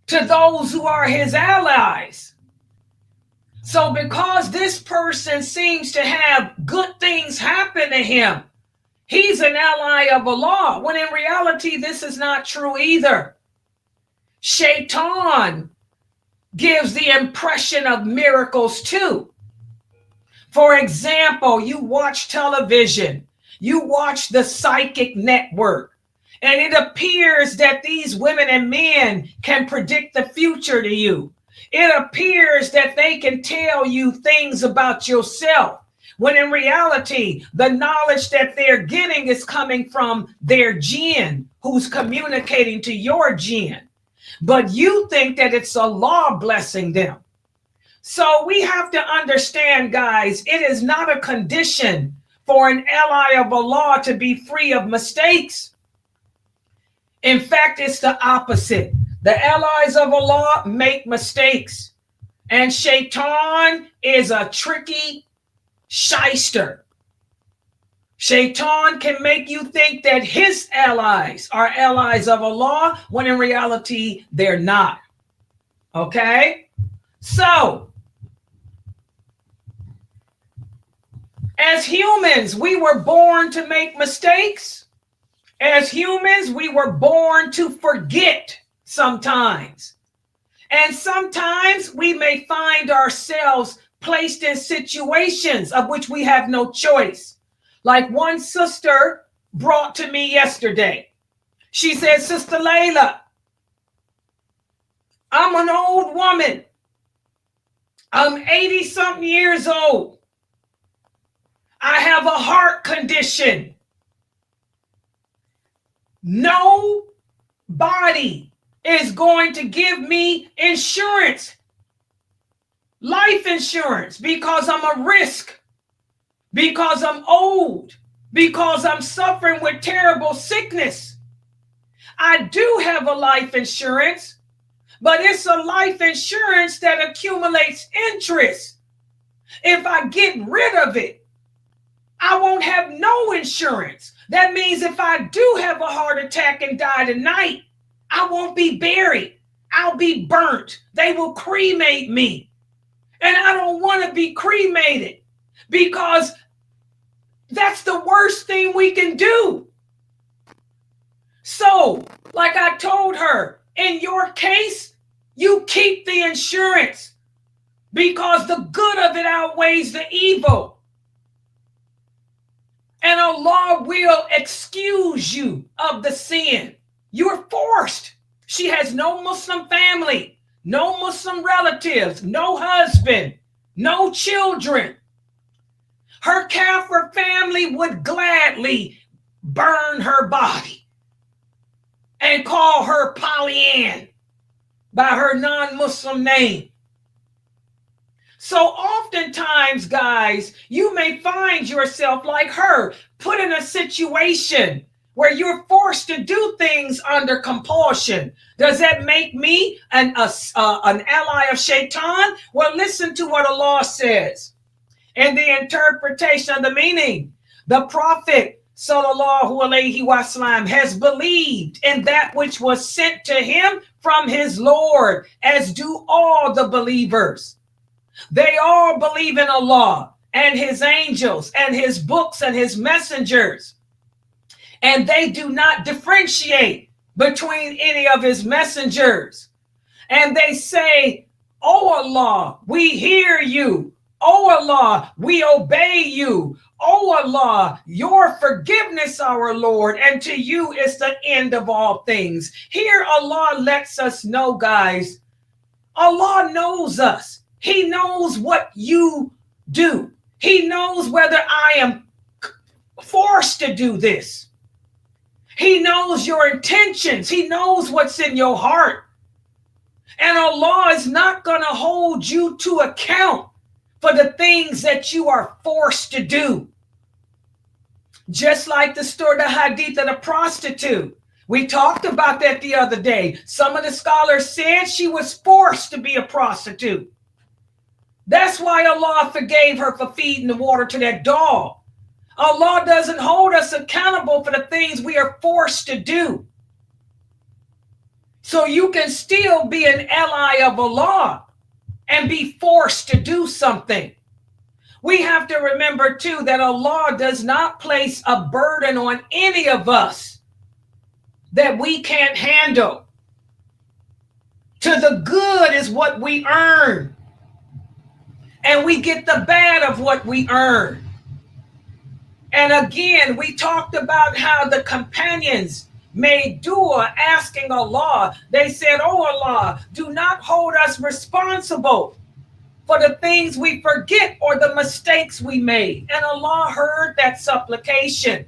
to those who are His allies. So because this person seems to have good things happen to him, he's an ally of Allah, when in reality this is not true either. Shaitan gives the impression of miracles too. For example, you watch television, you watch the psychic network, and it appears that these women and men can predict the future to you. It appears that they can tell you things about yourself, when in reality, the knowledge that they're getting is coming from their jinn, who's communicating to your jinn. But you think that it's Allah blessing them. So we have to understand, guys, it is not a condition for an ally of Allah to be free of mistakes. In fact, it's the opposite. The allies of Allah make mistakes. And Shaitan is a tricky shyster. Shaitan can make you think that his allies are allies of Allah, when in reality, they're not. Okay? So, as humans, we were born to make mistakes. As humans, we were born to forget sometimes. And sometimes we may find ourselves placed in situations of which we have no choice. Like one sister brought to me yesterday. She said, Sister Layla, I'm an old woman. I'm 80-something years old. I have a heart condition. Nobody is going to give me insurance. Life insurance, because I'm a risk, because I'm old, because I'm suffering with terrible sickness. I do have a life insurance, but it's a life insurance that accumulates interest. If I get rid of it, I won't have no insurance. That means if I do have a heart attack and die tonight, I won't be buried. I'll be burnt. They will cremate me. And I don't want to be cremated, because that's the worst thing we can do. So, like I told her, in your case, you keep the insurance, because the good of it outweighs the evil. And Allah will excuse you of the sin. You're forced. She has no Muslim family, no Muslim relatives, no husband, no children. Her Kafir family would gladly burn her body and call her Pollyann by her non-Muslim name. So oftentimes, guys, you may find yourself like her, put in a situation where you're forced to do things under compulsion. Does that make me an ally of Shaytan? Well, listen to what Allah says in the interpretation of the meaning. The Prophet sallallahu alaihi wasallam has believed in that which was sent to him from his Lord, as do all the believers. They all believe in Allah and his angels and his books and his messengers. And they do not differentiate between any of his messengers. And they say, "Oh Allah, we hear you. Oh Allah, we obey you. Oh Allah, your forgiveness, our Lord, and to you is the end of all things." Here Allah lets us know, guys, Allah knows us. He knows what you do. He knows whether I am forced to do this. He knows your intentions. He knows what's in your heart. And Allah is not going to hold you to account for the things that you are forced to do. Just like the story, the hadith of the prostitute. We talked about that the other day. Some of the scholars said she was forced to be a prostitute. That's why Allah forgave her for feeding the water to that dog. Allah doesn't hold us accountable for the things we are forced to do. So you can still be an ally of Allah and be forced to do something. We have to remember too that Allah does not place a burden on any of us that we can't handle. To the good is what we earn, and we get the bad of what we earn. And again, we talked about how the companions made dua asking Allah. They said, "Oh Allah, do not hold us responsible for the things we forget or the mistakes we made." And Allah heard that supplication.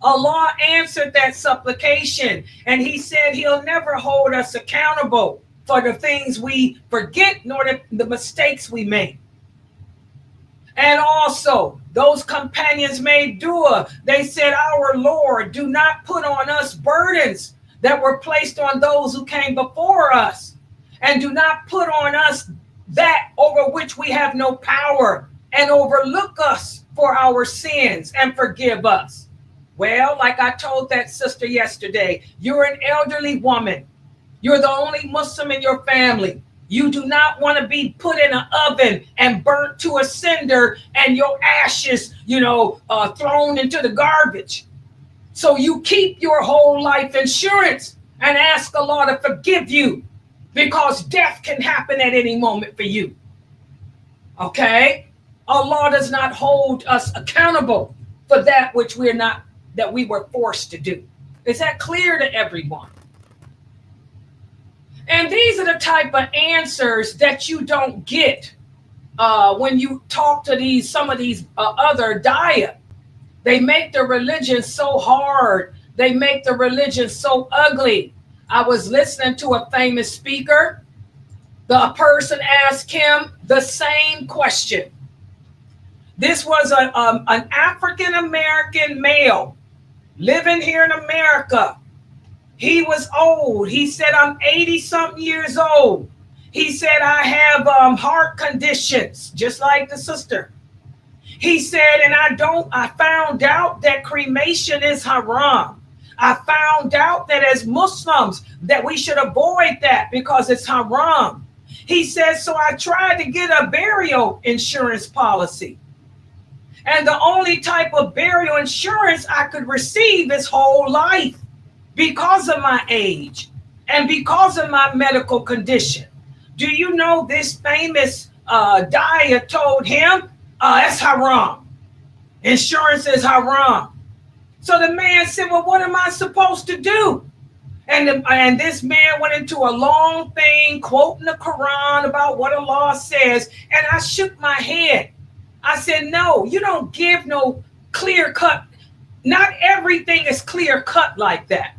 Allah answered that supplication. And he said he'll never hold us accountable for the things we forget nor the mistakes we make. And also, those companions made dua. They said, "Our Lord, do not put on us burdens that were placed on those who came before us. And do not put on us that over which we have no power. And overlook us for our sins and forgive us." Well, like I told that sister yesterday, you're an elderly woman. You're the only Muslim in your family. You do not want to be put in an oven and burnt to a cinder and your ashes, thrown into the garbage. So you keep your whole life insurance and ask Allah to forgive you, because death can happen at any moment for you. Okay? Allah does not hold us accountable for that which that we were forced to do. Is that clear to everyone? And these are the type of answers that you don't get when you talk to some of these other daya. They make the religion so hard. They make the religion so ugly. I was listening to a famous speaker The person asked him the same question. This was an African American male living here in America. He was old. He said, I'm 80-something years old. He said, I have heart conditions, just like the sister. He said, and I found out that cremation is haram. I found out that as Muslims, that we should avoid that because it's haram. He says, so I tried to get a burial insurance policy. And the only type of burial insurance I could receive is whole life because of my age and because of my medical condition. Do you know this famous dyer told him, that's haram. Insurance is haram. So the man said, well, what am I supposed to do? And this man went into a long thing, quoting the Quran about what Allah says. And I shook my head. I said, no, you don't give no clear cut. Not everything is clear cut like that.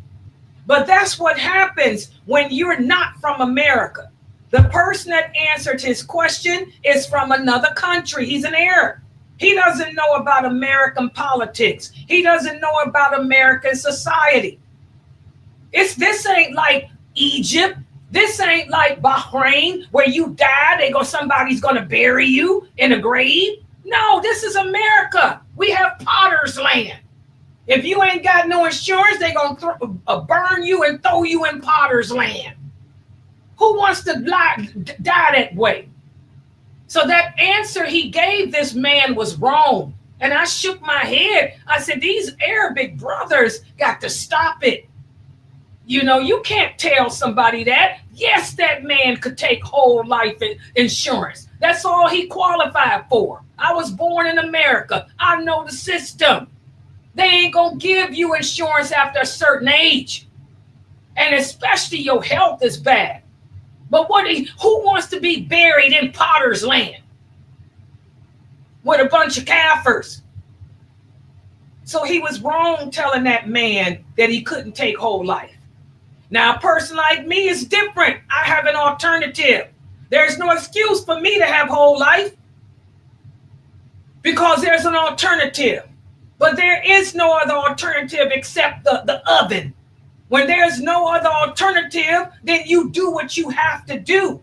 But that's what happens when you're not from America. The person that answered his question is from another country. He's an Arab. He doesn't know about American politics. He doesn't know about American society. This ain't like Egypt. This ain't like Bahrain where you die, somebody's gonna bury you in a grave. No, this is America. We have potter's land. If you ain't got no insurance, they're gonna burn you and throw you in potter's land. Who wants to die that way? So that answer he gave this man was wrong. And I shook my head. I said, these Arabic brothers got to stop it. You know, you can't tell somebody that. Yes, that man could take whole life insurance. That's all he qualified for. I was born in America. I know the system. They ain't gonna give you insurance after a certain age. And especially your health is bad. But who wants to be buried in potter's land with a bunch of kafirs? So he was wrong telling that man that he couldn't take whole life. Now, a person like me is different. I have an alternative. There's no excuse for me to have whole life because there's an alternative. But there is no other alternative except the oven. When there's no other alternative, then you do what you have to do.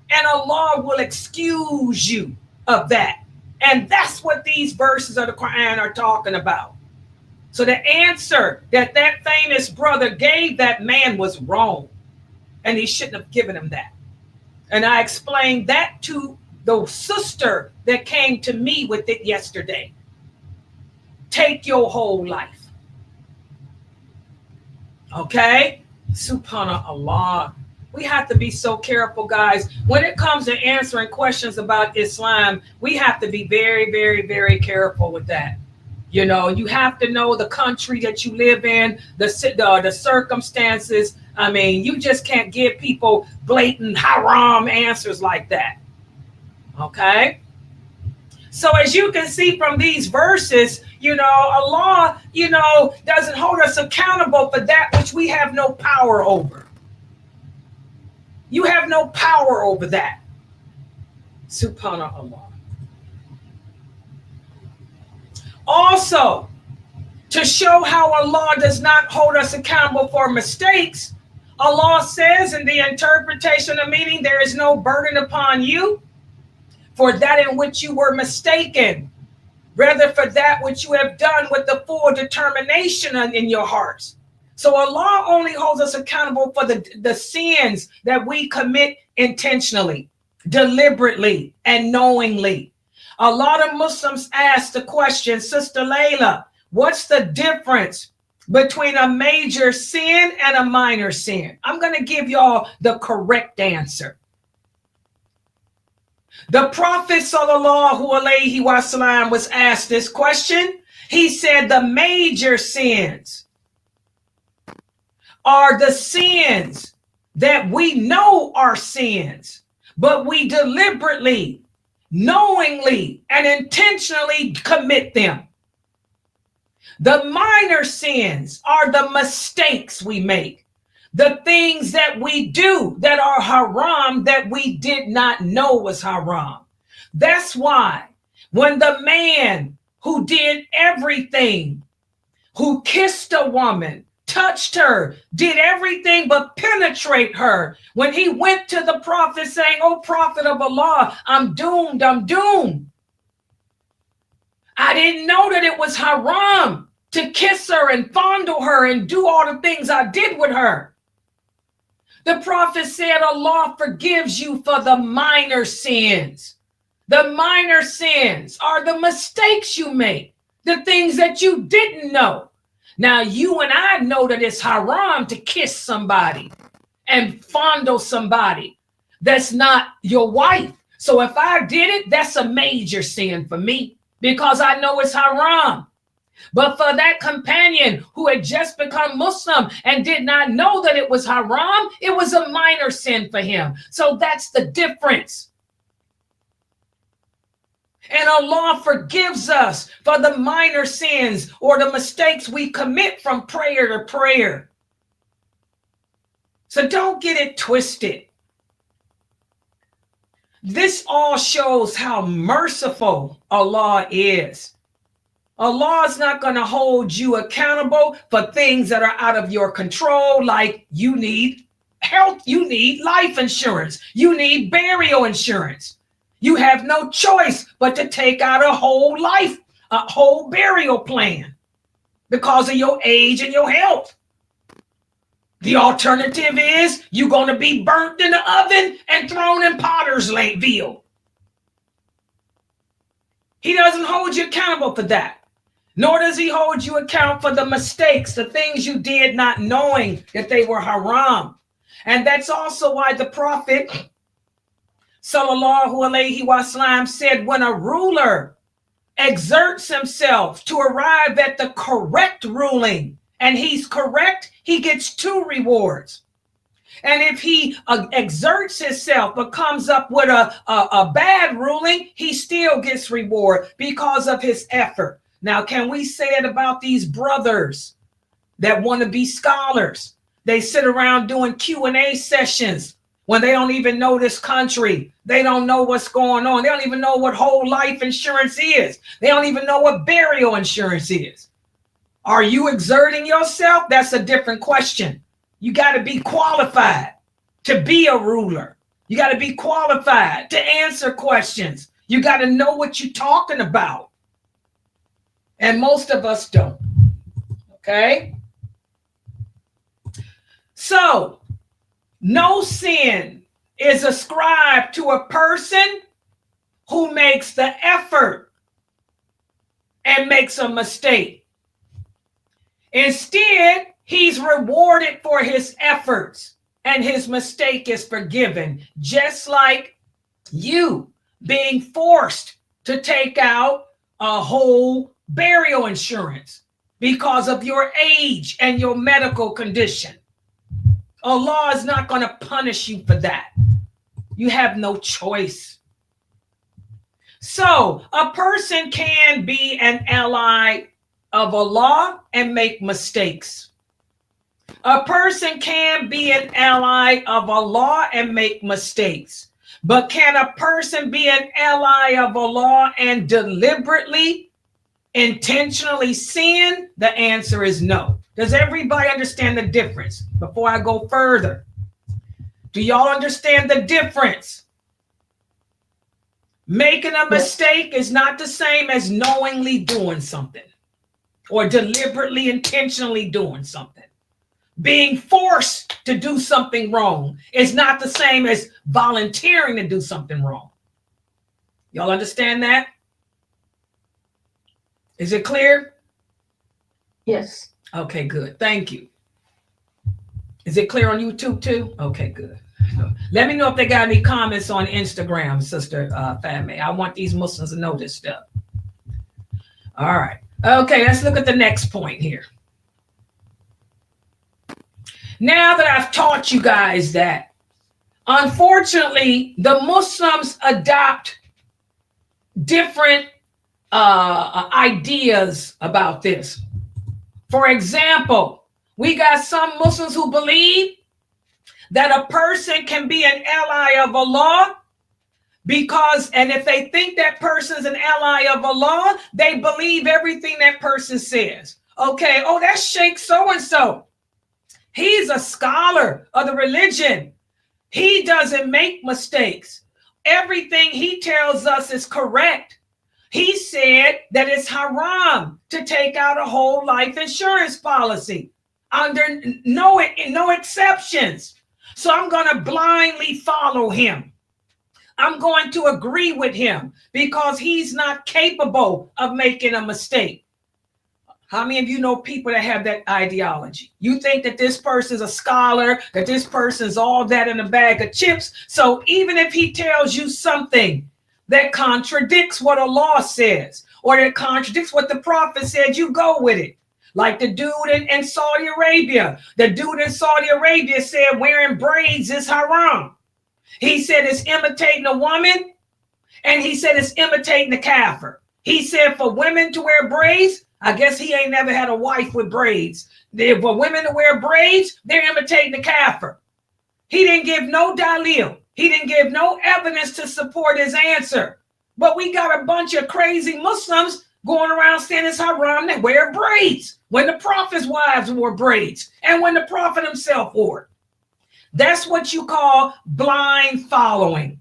And Allah will excuse you of that. And that's what these verses of the Quran are talking about. So the answer that famous brother gave that man was wrong. And he shouldn't have given him that. And I explained that to the sister that came to me with it yesterday. Take your whole life. Okay? Subhanallah. We have to be so careful, guys. When it comes to answering questions about Islam, we have to be very, very, very careful with that. You know, you have to know the country that you live in, the circumstances. I mean, you just can't give people blatant haram answers like that. Okay? So as you can see from these verses, you know, Allah, you know, doesn't hold us accountable for that which we have no power over. You have no power over that. Subhanallah. Also, to show how Allah does not hold us accountable for mistakes, Allah says in the interpretation of meaning, there is no burden upon you for that in which you were mistaken, rather for that which you have done with the full determination in your hearts. So Allah only holds us accountable for the sins that we commit intentionally, deliberately, and knowingly. A lot of Muslims ask the question, Sister Layla, what's the difference between a major sin and a minor sin? I'm going to give y'all the correct answer. The Prophet sallallahu alaihi wasallam was asked this question. He said the major sins are the sins that we know are sins, but we deliberately, knowingly, and intentionally commit them. The minor sins are the mistakes we make, the things that we do that are haram that we did not know was haram. That's why when the man who did everything, who kissed a woman, touched her, did everything but penetrate her, when he went to the prophet saying, "Oh, prophet of Allah, I'm doomed, I'm doomed. I didn't know that it was haram to kiss her and fondle her and do all the things I did with her." The prophet said, Allah forgives you for the minor sins. The minor sins are the mistakes you make, the things that you didn't know. Now, you and I know that it's haram to kiss somebody and fondle somebody that's not your wife. So if I did it, that's a major sin for me because I know it's haram. But for that companion who had just become Muslim and did not know that it was haram, it was a minor sin for him. So that's the difference. And Allah forgives us for the minor sins or the mistakes we commit from prayer to prayer. So don't get it twisted. This all shows how merciful Allah is. Allah is not going to hold you accountable for things that are out of your control, like you need health, you need life insurance, you need burial insurance. You have no choice but to take out a whole life, a whole burial plan because of your age and your health. The alternative is you're going to be burnt in the oven and thrown in potter's ville. He doesn't hold you accountable for that. Nor does he hold you account for the mistakes, the things you did not knowing that they were haram. And that's also why the Prophet Sallallahu Alaihi Wasallam said, when a ruler exerts himself to arrive at the correct ruling, and he's correct, he gets 2 rewards. And if he exerts himself but comes up with a bad ruling, he still gets reward because of his effort. Now, can we say it about these brothers that want to be scholars? They sit around doing Q&A sessions when they don't even know this country. They don't know what's going on. They don't even know what whole life insurance is. They don't even know what burial insurance is. Are you exerting yourself? That's a different question. You got to be qualified to be a ruler. You got to be qualified to answer questions. You got to know what you're talking about. And most of us don't. Okay? So, no sin is ascribed to a person who makes the effort and makes a mistake. Instead, he's rewarded for his efforts and his mistake is forgiven, just like you being forced to take out a whole burial insurance because of your age and your medical condition. Allah is not going to punish you for that. You have no choice. So a person can be an ally of Allah and make mistakes. A person can be an ally of Allah and make mistakes. But can a person be an ally of Allah and deliberately, intentionally sin? The answer is no. Does everybody understand the difference? Before I go further, do y'all understand the difference? Making a mistake is not the same as knowingly doing something or deliberately, intentionally doing something. Being forced to do something wrong is not the same as volunteering to do something wrong. Y'all understand that? Is it clear? Yes. Okay, good. Thank you. Is it clear on YouTube too? Okay, good. Let me know if they got any comments on Instagram, Sister Fatma. I want these Muslims to know this stuff. All right. Okay, let's look at the next point here. Now that I've taught you guys that, unfortunately, the Muslims adopt different ideas about this. For example, we got some Muslims who believe that a person can be an ally of Allah because, and if they think that person's an ally of Allah, they believe everything that person says. Okay, oh, that's Sheikh so-and-so. He's a scholar of the religion. He doesn't make mistakes. Everything he tells us is correct. He said that it's haram to take out a whole life insurance policy under no exceptions. So I'm going to blindly follow him. I'm going to agree with him because he's not capable of making a mistake. How many of you know people that have that ideology? You think that this person's a scholar, that this person's all that in a bag of chips. So even if he tells you something that contradicts what Allah says, or that contradicts what the Prophet said, you go with it. Like the dude in Saudi Arabia. The dude in Saudi Arabia said wearing braids is haram. He said it's imitating a woman, and he said it's imitating the kafir. He said for women to wear braids, I guess he ain't never had a wife with braids. For women to wear braids, they're imitating the kafir. He didn't give no dalil. He didn't give no evidence to support his answer. But we got a bunch of crazy Muslims going around saying it's haram to wear braids when the Prophet's wives wore braids and when the Prophet himself wore it. That's what you call blind following.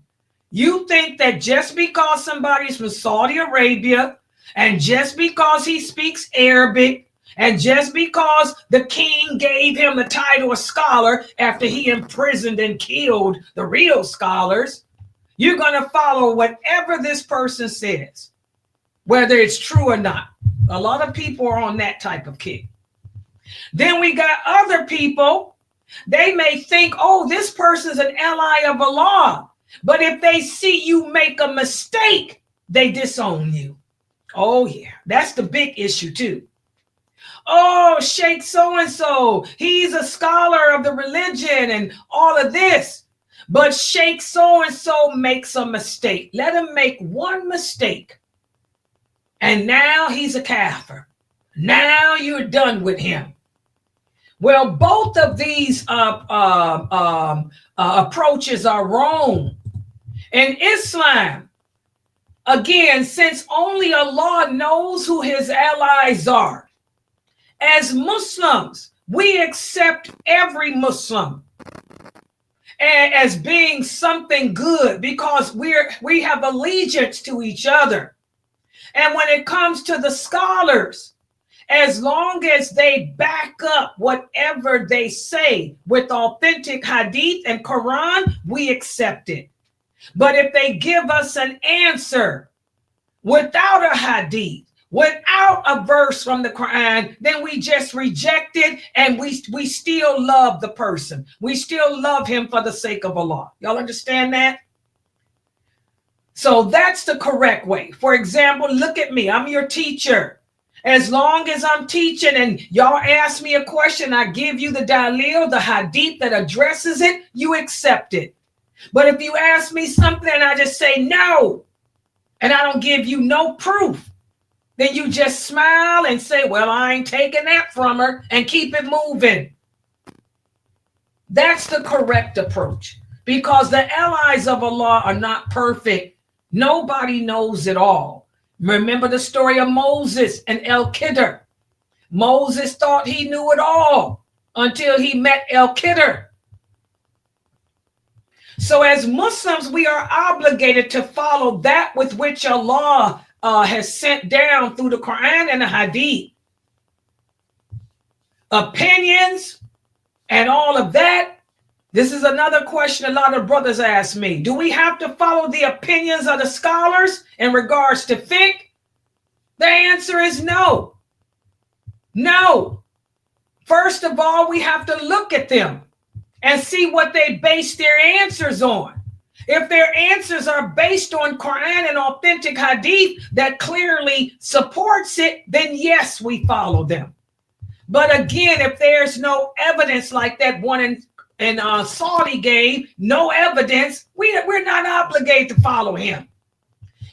You think that just because somebody's from Saudi Arabia, and just because he speaks Arabic, and just because the king gave him the title of scholar after he imprisoned and killed the real scholars, you're going to follow whatever this person says, whether it's true or not. A lot of people are on that type of kick. Then we got other people. They may think, oh, this person's an ally of Allah. But if they see you make a mistake, they disown you. Oh, yeah, that's the big issue, too. Oh, Sheikh so-and-so, he's a scholar of the religion and all of this. But Sheikh so-and-so makes a mistake. Let him make one mistake. And now he's a kafir. Now you're done with him. Well, both of these approaches are wrong. In Islam, again, since only Allah knows who his allies are, as Muslims, we accept every Muslim as being something good because we have allegiance to each other. And when it comes to the scholars, as long as they back up whatever they say with authentic hadith and Quran, we accept it. But if they give us an answer without a hadith, without a verse from the Quran, then we just reject it and we still love the person. We still love him for the sake of Allah. Y'all understand that? So that's the correct way. For example, look at me. I'm your teacher. As long as I'm teaching and y'all ask me a question, I give you the dalil, the hadith that addresses it, you accept it. But if you ask me something and I just say no, and I don't give you no proof, then you just smile and say, well, I ain't taking that from her and keep it moving. That's the correct approach because the allies of Allah are not perfect. Nobody knows it all. Remember the story of Moses and El-Khidr. Moses thought he knew it all until he met El-Khidr. So as Muslims, we are obligated to follow that with which Allah has sent down through the Quran and the Hadith. Opinions and all of that. This is another question a lot of brothers ask me. Do we have to follow the opinions of the scholars in regards to fiqh? The answer is no. No. First of all, we have to look at them and see what they base their answers on. If their answers are based on Quran and authentic hadith that clearly supports it, then yes, we follow them. But again, if there's no evidence like that one in Saudi gave, no evidence, we're not obligated to follow him.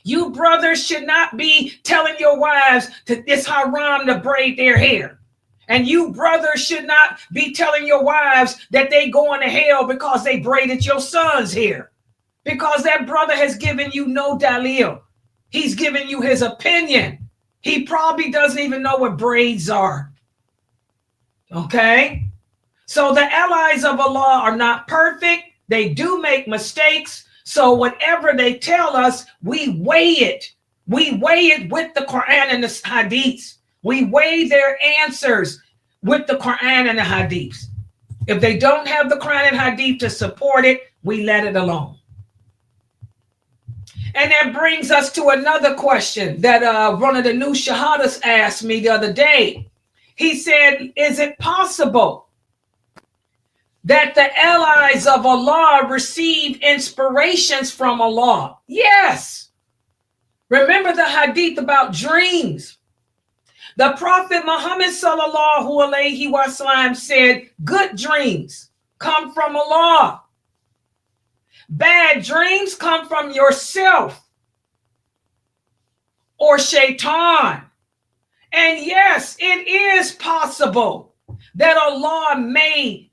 You brothers should not be telling your wives that it's haram to braid their hair. And you brothers should not be telling your wives that they going to hell because they braided your son's hair. Because that brother has given you no dalil. He's given you his opinion. He probably doesn't even know what braids are. Okay? So the allies of Allah are not perfect. They do make mistakes. So whatever they tell us, we weigh it. We weigh it with the Quran and the Hadiths. We weigh their answers with the Quran and the Hadiths. If they don't have the Quran and Hadith to support it, we let it alone. And that brings us to another question that one of the new Shahadas asked me the other day. He said, is it possible that the allies of Allah receive inspirations from Allah? Yes. Remember the hadith about dreams. The Prophet Muhammad sallallahu alaihi wasallam said, good dreams come from Allah. Bad dreams come from yourself or Shaytan. And yes, it is possible that Allah may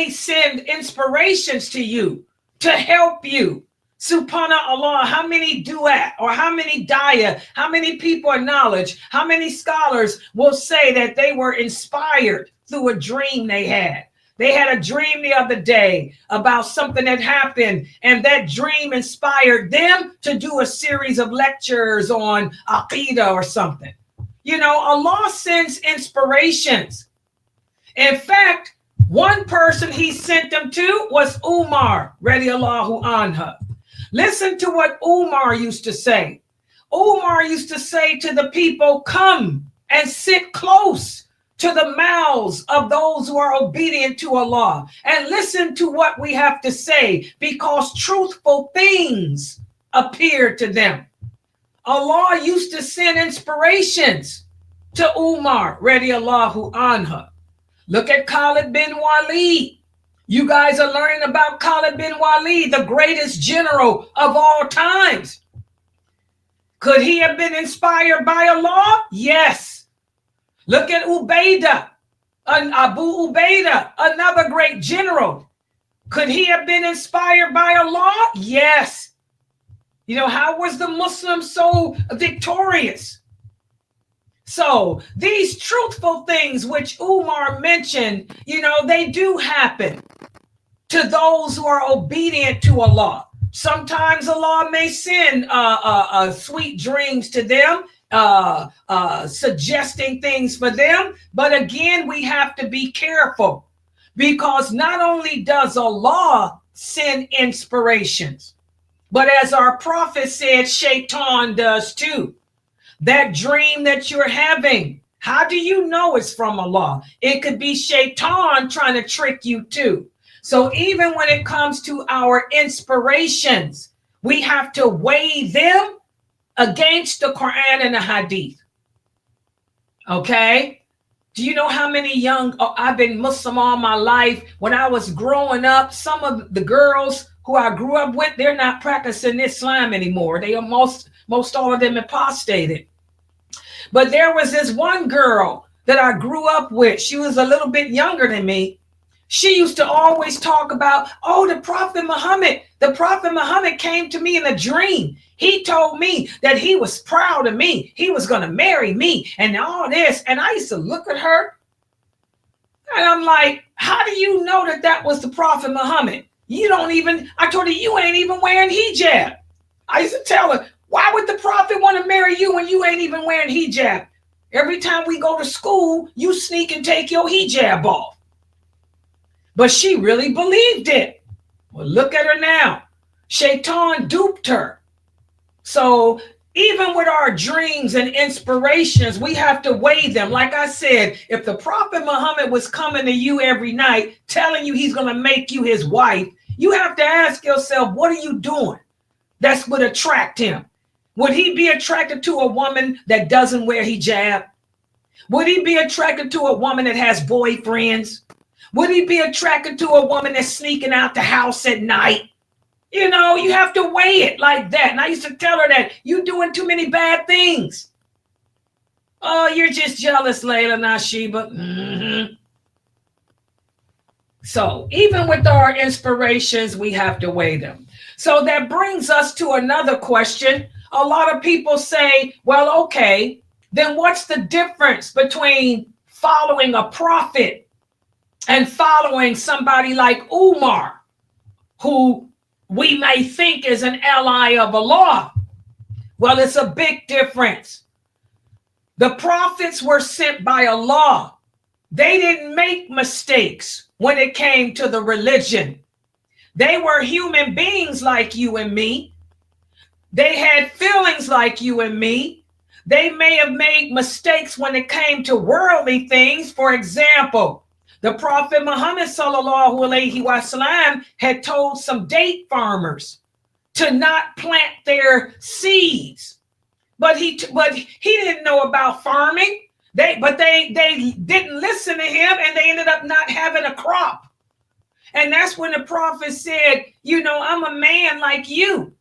send inspirations to you to help you. Subhanallah, how many du'at or how many daya, how many people of knowledge, how many scholars will say that they were inspired through a dream they had? They had a dream the other day about something that happened, and that dream inspired them to do a series of lectures on Aqidah or something. You know, Allah sends inspirations. In fact, one person he sent them to was Umar, radiallahu anha. Listen to what Umar used to say. Umar used to say to the people, come and sit close to the mouths of those who are obedient to Allah and listen to what we have to say, because truthful things appear to them. Allah used to send inspirations to Umar, radiallahu anha. Look at Khalid bin Walid. You guys are learning about Khalid bin Walid, the greatest general of all times. Could he have been inspired by Allah? Yes. Look at Ubaidah, Abu Ubaidah, another great general. Could he have been inspired by Allah? Yes. You know, how was the Muslims so victorious? So these truthful things which Umar mentioned, you know, they do happen to those who are obedient to Allah. Sometimes Allah may send sweet dreams to them, suggesting things for them. But again, we have to be careful, because not only does Allah send inspirations, but as our prophet said, Shaytan does too. That dream that you're having, how do you know it's from Allah? It could be Shaytan trying to trick you too. So even when it comes to our inspirations, we have to weigh them against the Quran and the Hadith. Okay? Do you know how many I've been Muslim all my life. When I was growing up, some of the girls who I grew up with, they're not practicing Islam anymore. They are most all of them apostated. But there was this one girl that I grew up with. She was a little bit younger than me. She used to always talk about, oh, the Prophet Muhammad came to me in a dream. He told me that he was proud of me. He was going to marry me and all this. And I used to look at her and I'm like, how do you know that that was the Prophet Muhammad? I told her, you ain't even wearing hijab. I used to tell her, why would the Prophet want to marry you when you ain't even wearing hijab? Every time we go to school, you sneak and take your hijab off. But she really believed it. Well, look at her now. Shaitan duped her. So even with our dreams and inspirations, we have to weigh them. Like I said, if the Prophet Muhammad was coming to you every night, telling you he's going to make you his wife, you have to ask yourself, what are you doing that would attract him? Would he be attracted to a woman that doesn't wear hijab? Would he be attracted to a woman that has boyfriends? Would he be attracted to a woman that's sneaking out the house at night? You know, you have to weigh it like that. And I used to tell her that you're doing too many bad things. Oh, you're just jealous, Layla, not Sheba. So even with our inspirations, we have to weigh them. So that brings us to another question. A lot of people say, well, okay, then what's the difference between following a prophet and following somebody like Umar, who we may think is an ally of Allah? Well, it's a big difference. The prophets were sent by Allah. They didn't make mistakes when it came to the religion. They were human beings like you and me. They had feelings like you and me. They may have made mistakes when it came to worldly things. For example, the Prophet Muhammad sallallahu alaihi wasallam had told some date farmers to not plant their seeds, but he didn't know about farming. They didn't listen to him, and they ended up not having a crop. And that's when the prophet said, you know, I'm a man like you.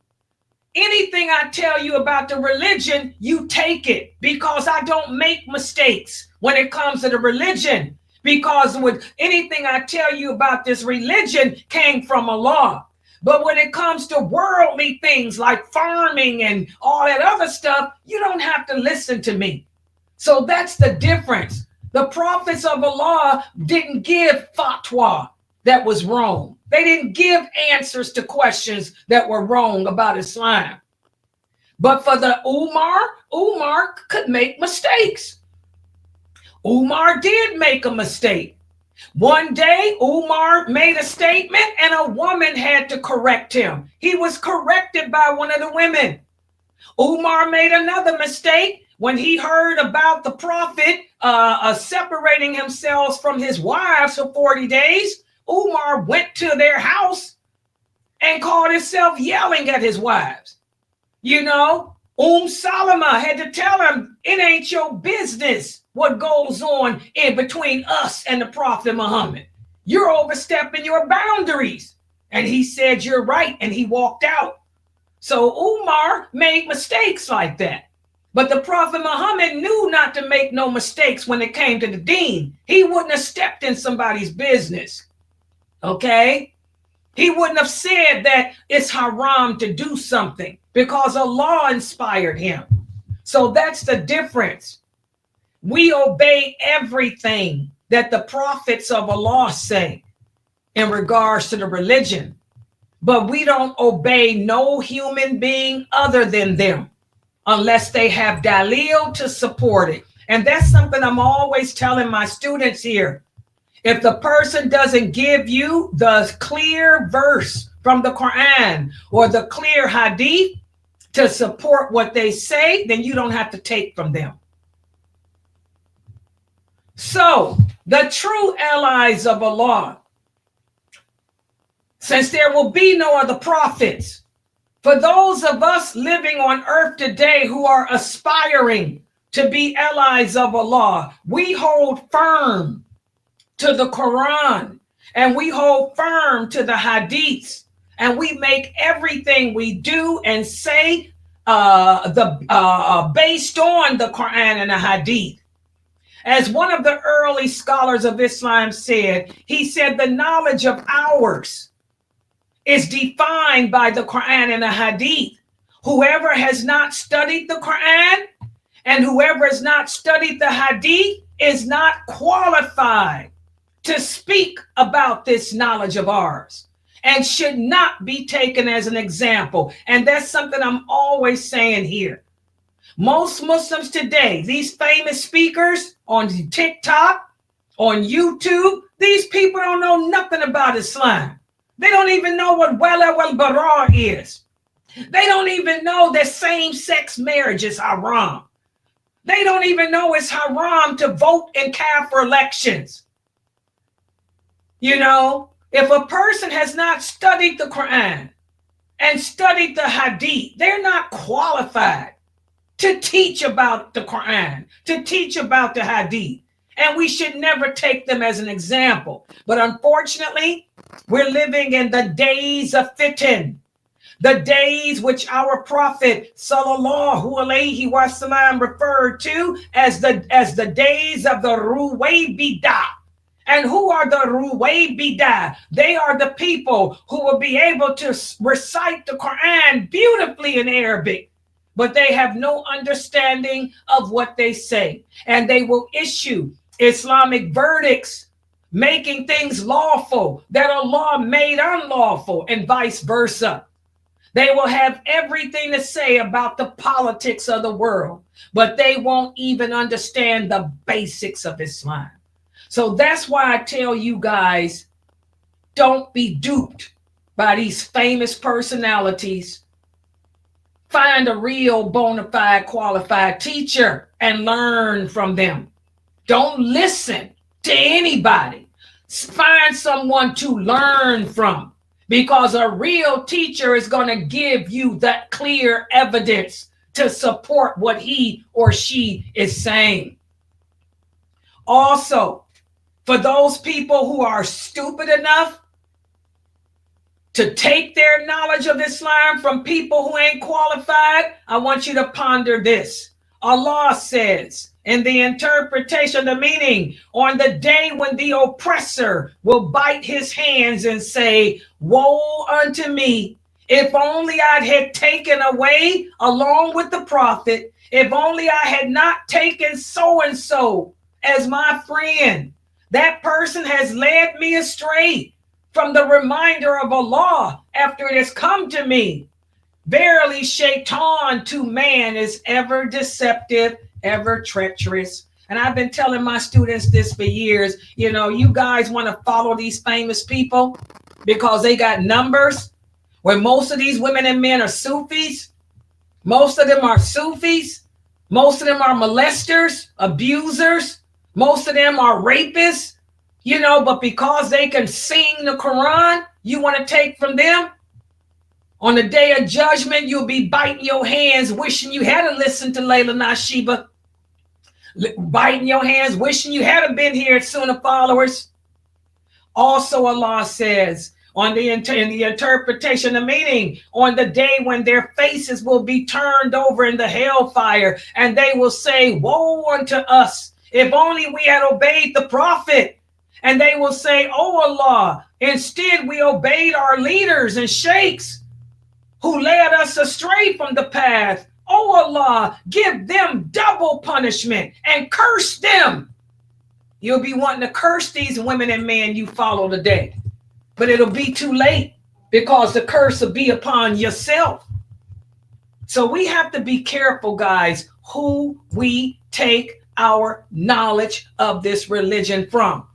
Anything I tell you about the religion, you take it, because I don't make mistakes when it comes to the religion, because with anything I tell you about this religion came from Allah. But when it comes to worldly things like farming and all that other stuff, you don't have to listen to me. So that's the difference. The prophets of Allah didn't give fatwa that was wrong. They didn't give answers to questions that were wrong about Islam. But for the Umar could make mistakes. Umar did make a mistake. One day, Umar made a statement and a woman had to correct him. He was corrected by one of the women. Umar made another mistake when he heard about the prophet separating himself from his wives for 40 days. Umar went to their house and called himself yelling at his wives. You know, Salama had to tell him, it ain't your business what goes on in between us and the Prophet Muhammad. You're overstepping your boundaries. And he said, you're right. And he walked out. So Umar made mistakes like that. But the Prophet Muhammad knew not to make no mistakes when it came to the deen. He wouldn't have stepped in somebody's business. Okay? He wouldn't have said that it's haram to do something because Allah inspired him. So that's the difference. We obey everything that the prophets of Allah say in regards to the religion, but we don't obey no human being other than them unless they have dalil to support it. And that's something I'm always telling my students here. If the person doesn't give you the clear verse from the Quran or the clear hadith to support what they say, then you don't have to take from them. So the true allies of Allah, since there will be no other prophets, for those of us living on earth today who are aspiring to be allies of Allah, we hold firm to the Quran and we hold firm to the hadiths, and we make everything we do and say based on the Quran and the hadith. As one of the early scholars of Islam said, he said the knowledge of ours is defined by the Quran and the hadith. Whoever has not studied the Quran and whoever has not studied the hadith is not qualified to speak about this knowledge of ours and should not be taken as an example. And that's something I'm always saying here. Most Muslims today, these famous speakers on TikTok, on YouTube, these people don't know nothing about Islam. They don't even know what wala wal bara is. They don't even know that same-sex marriage is haram. They don't even know it's haram to vote in Kafir elections. You know, if a person has not studied the Quran and studied the hadith, they're not qualified to teach about the Quran, to teach about the hadith. And we should never take them as an example. But unfortunately, we're living in the days of fitan. The days which our prophet sallallahu alaihi wasallam referred to as the days of the Ruwaybidah. And who are the Ruwaybidah? They are the people who will be able to recite the Quran beautifully in Arabic, but they have no understanding of what they say. And they will issue Islamic verdicts, making things lawful that Allah made unlawful, and vice versa. They will have everything to say about the politics of the world, but they won't even understand the basics of Islam. So that's why I tell you guys, don't be duped by these famous personalities. Find a real bona fide qualified teacher and learn from them. Don't listen to anybody. Find someone to learn from, because a real teacher is going to give you that clear evidence to support what he or she is saying. Also, for those people who are stupid enough to take their knowledge of Islam from people who ain't qualified, I want you to ponder this. Allah says in the interpretation, the meaning, on the day when the oppressor will bite his hands and say, woe unto me, if only I had taken away along with the prophet, if only I had not taken so-and-so as my friend. That person has led me astray from the reminder of Allah after it has come to me. Verily, Shaytan to man is ever deceptive, ever treacherous. And I've been telling my students this for years. You know, you guys want to follow these famous people because they got numbers, where most of these women and men are Sufis. Most of them are Sufis. Most of them are molesters, abusers. Most of them are rapists, you know, but because they can sing the Quran, you want to take from them? On the day of judgment, you'll be biting your hands, wishing you had listened to Layla Nashiba. Biting your hands, wishing you had been here at Sunnah followers. Also, Allah says, in the interpretation, the meaning, on the day when their faces will be turned over in the hellfire, and they will say, woe unto us, if only we had obeyed the prophet. And they will say, oh Allah, instead we obeyed our leaders and sheikhs who led us astray from the path. Oh Allah, give them double punishment and curse them. You'll be wanting to curse these women and men you follow today, but it'll be too late, because the curse will be upon yourself. So we have to be careful, guys, who we take our knowledge of this religion from.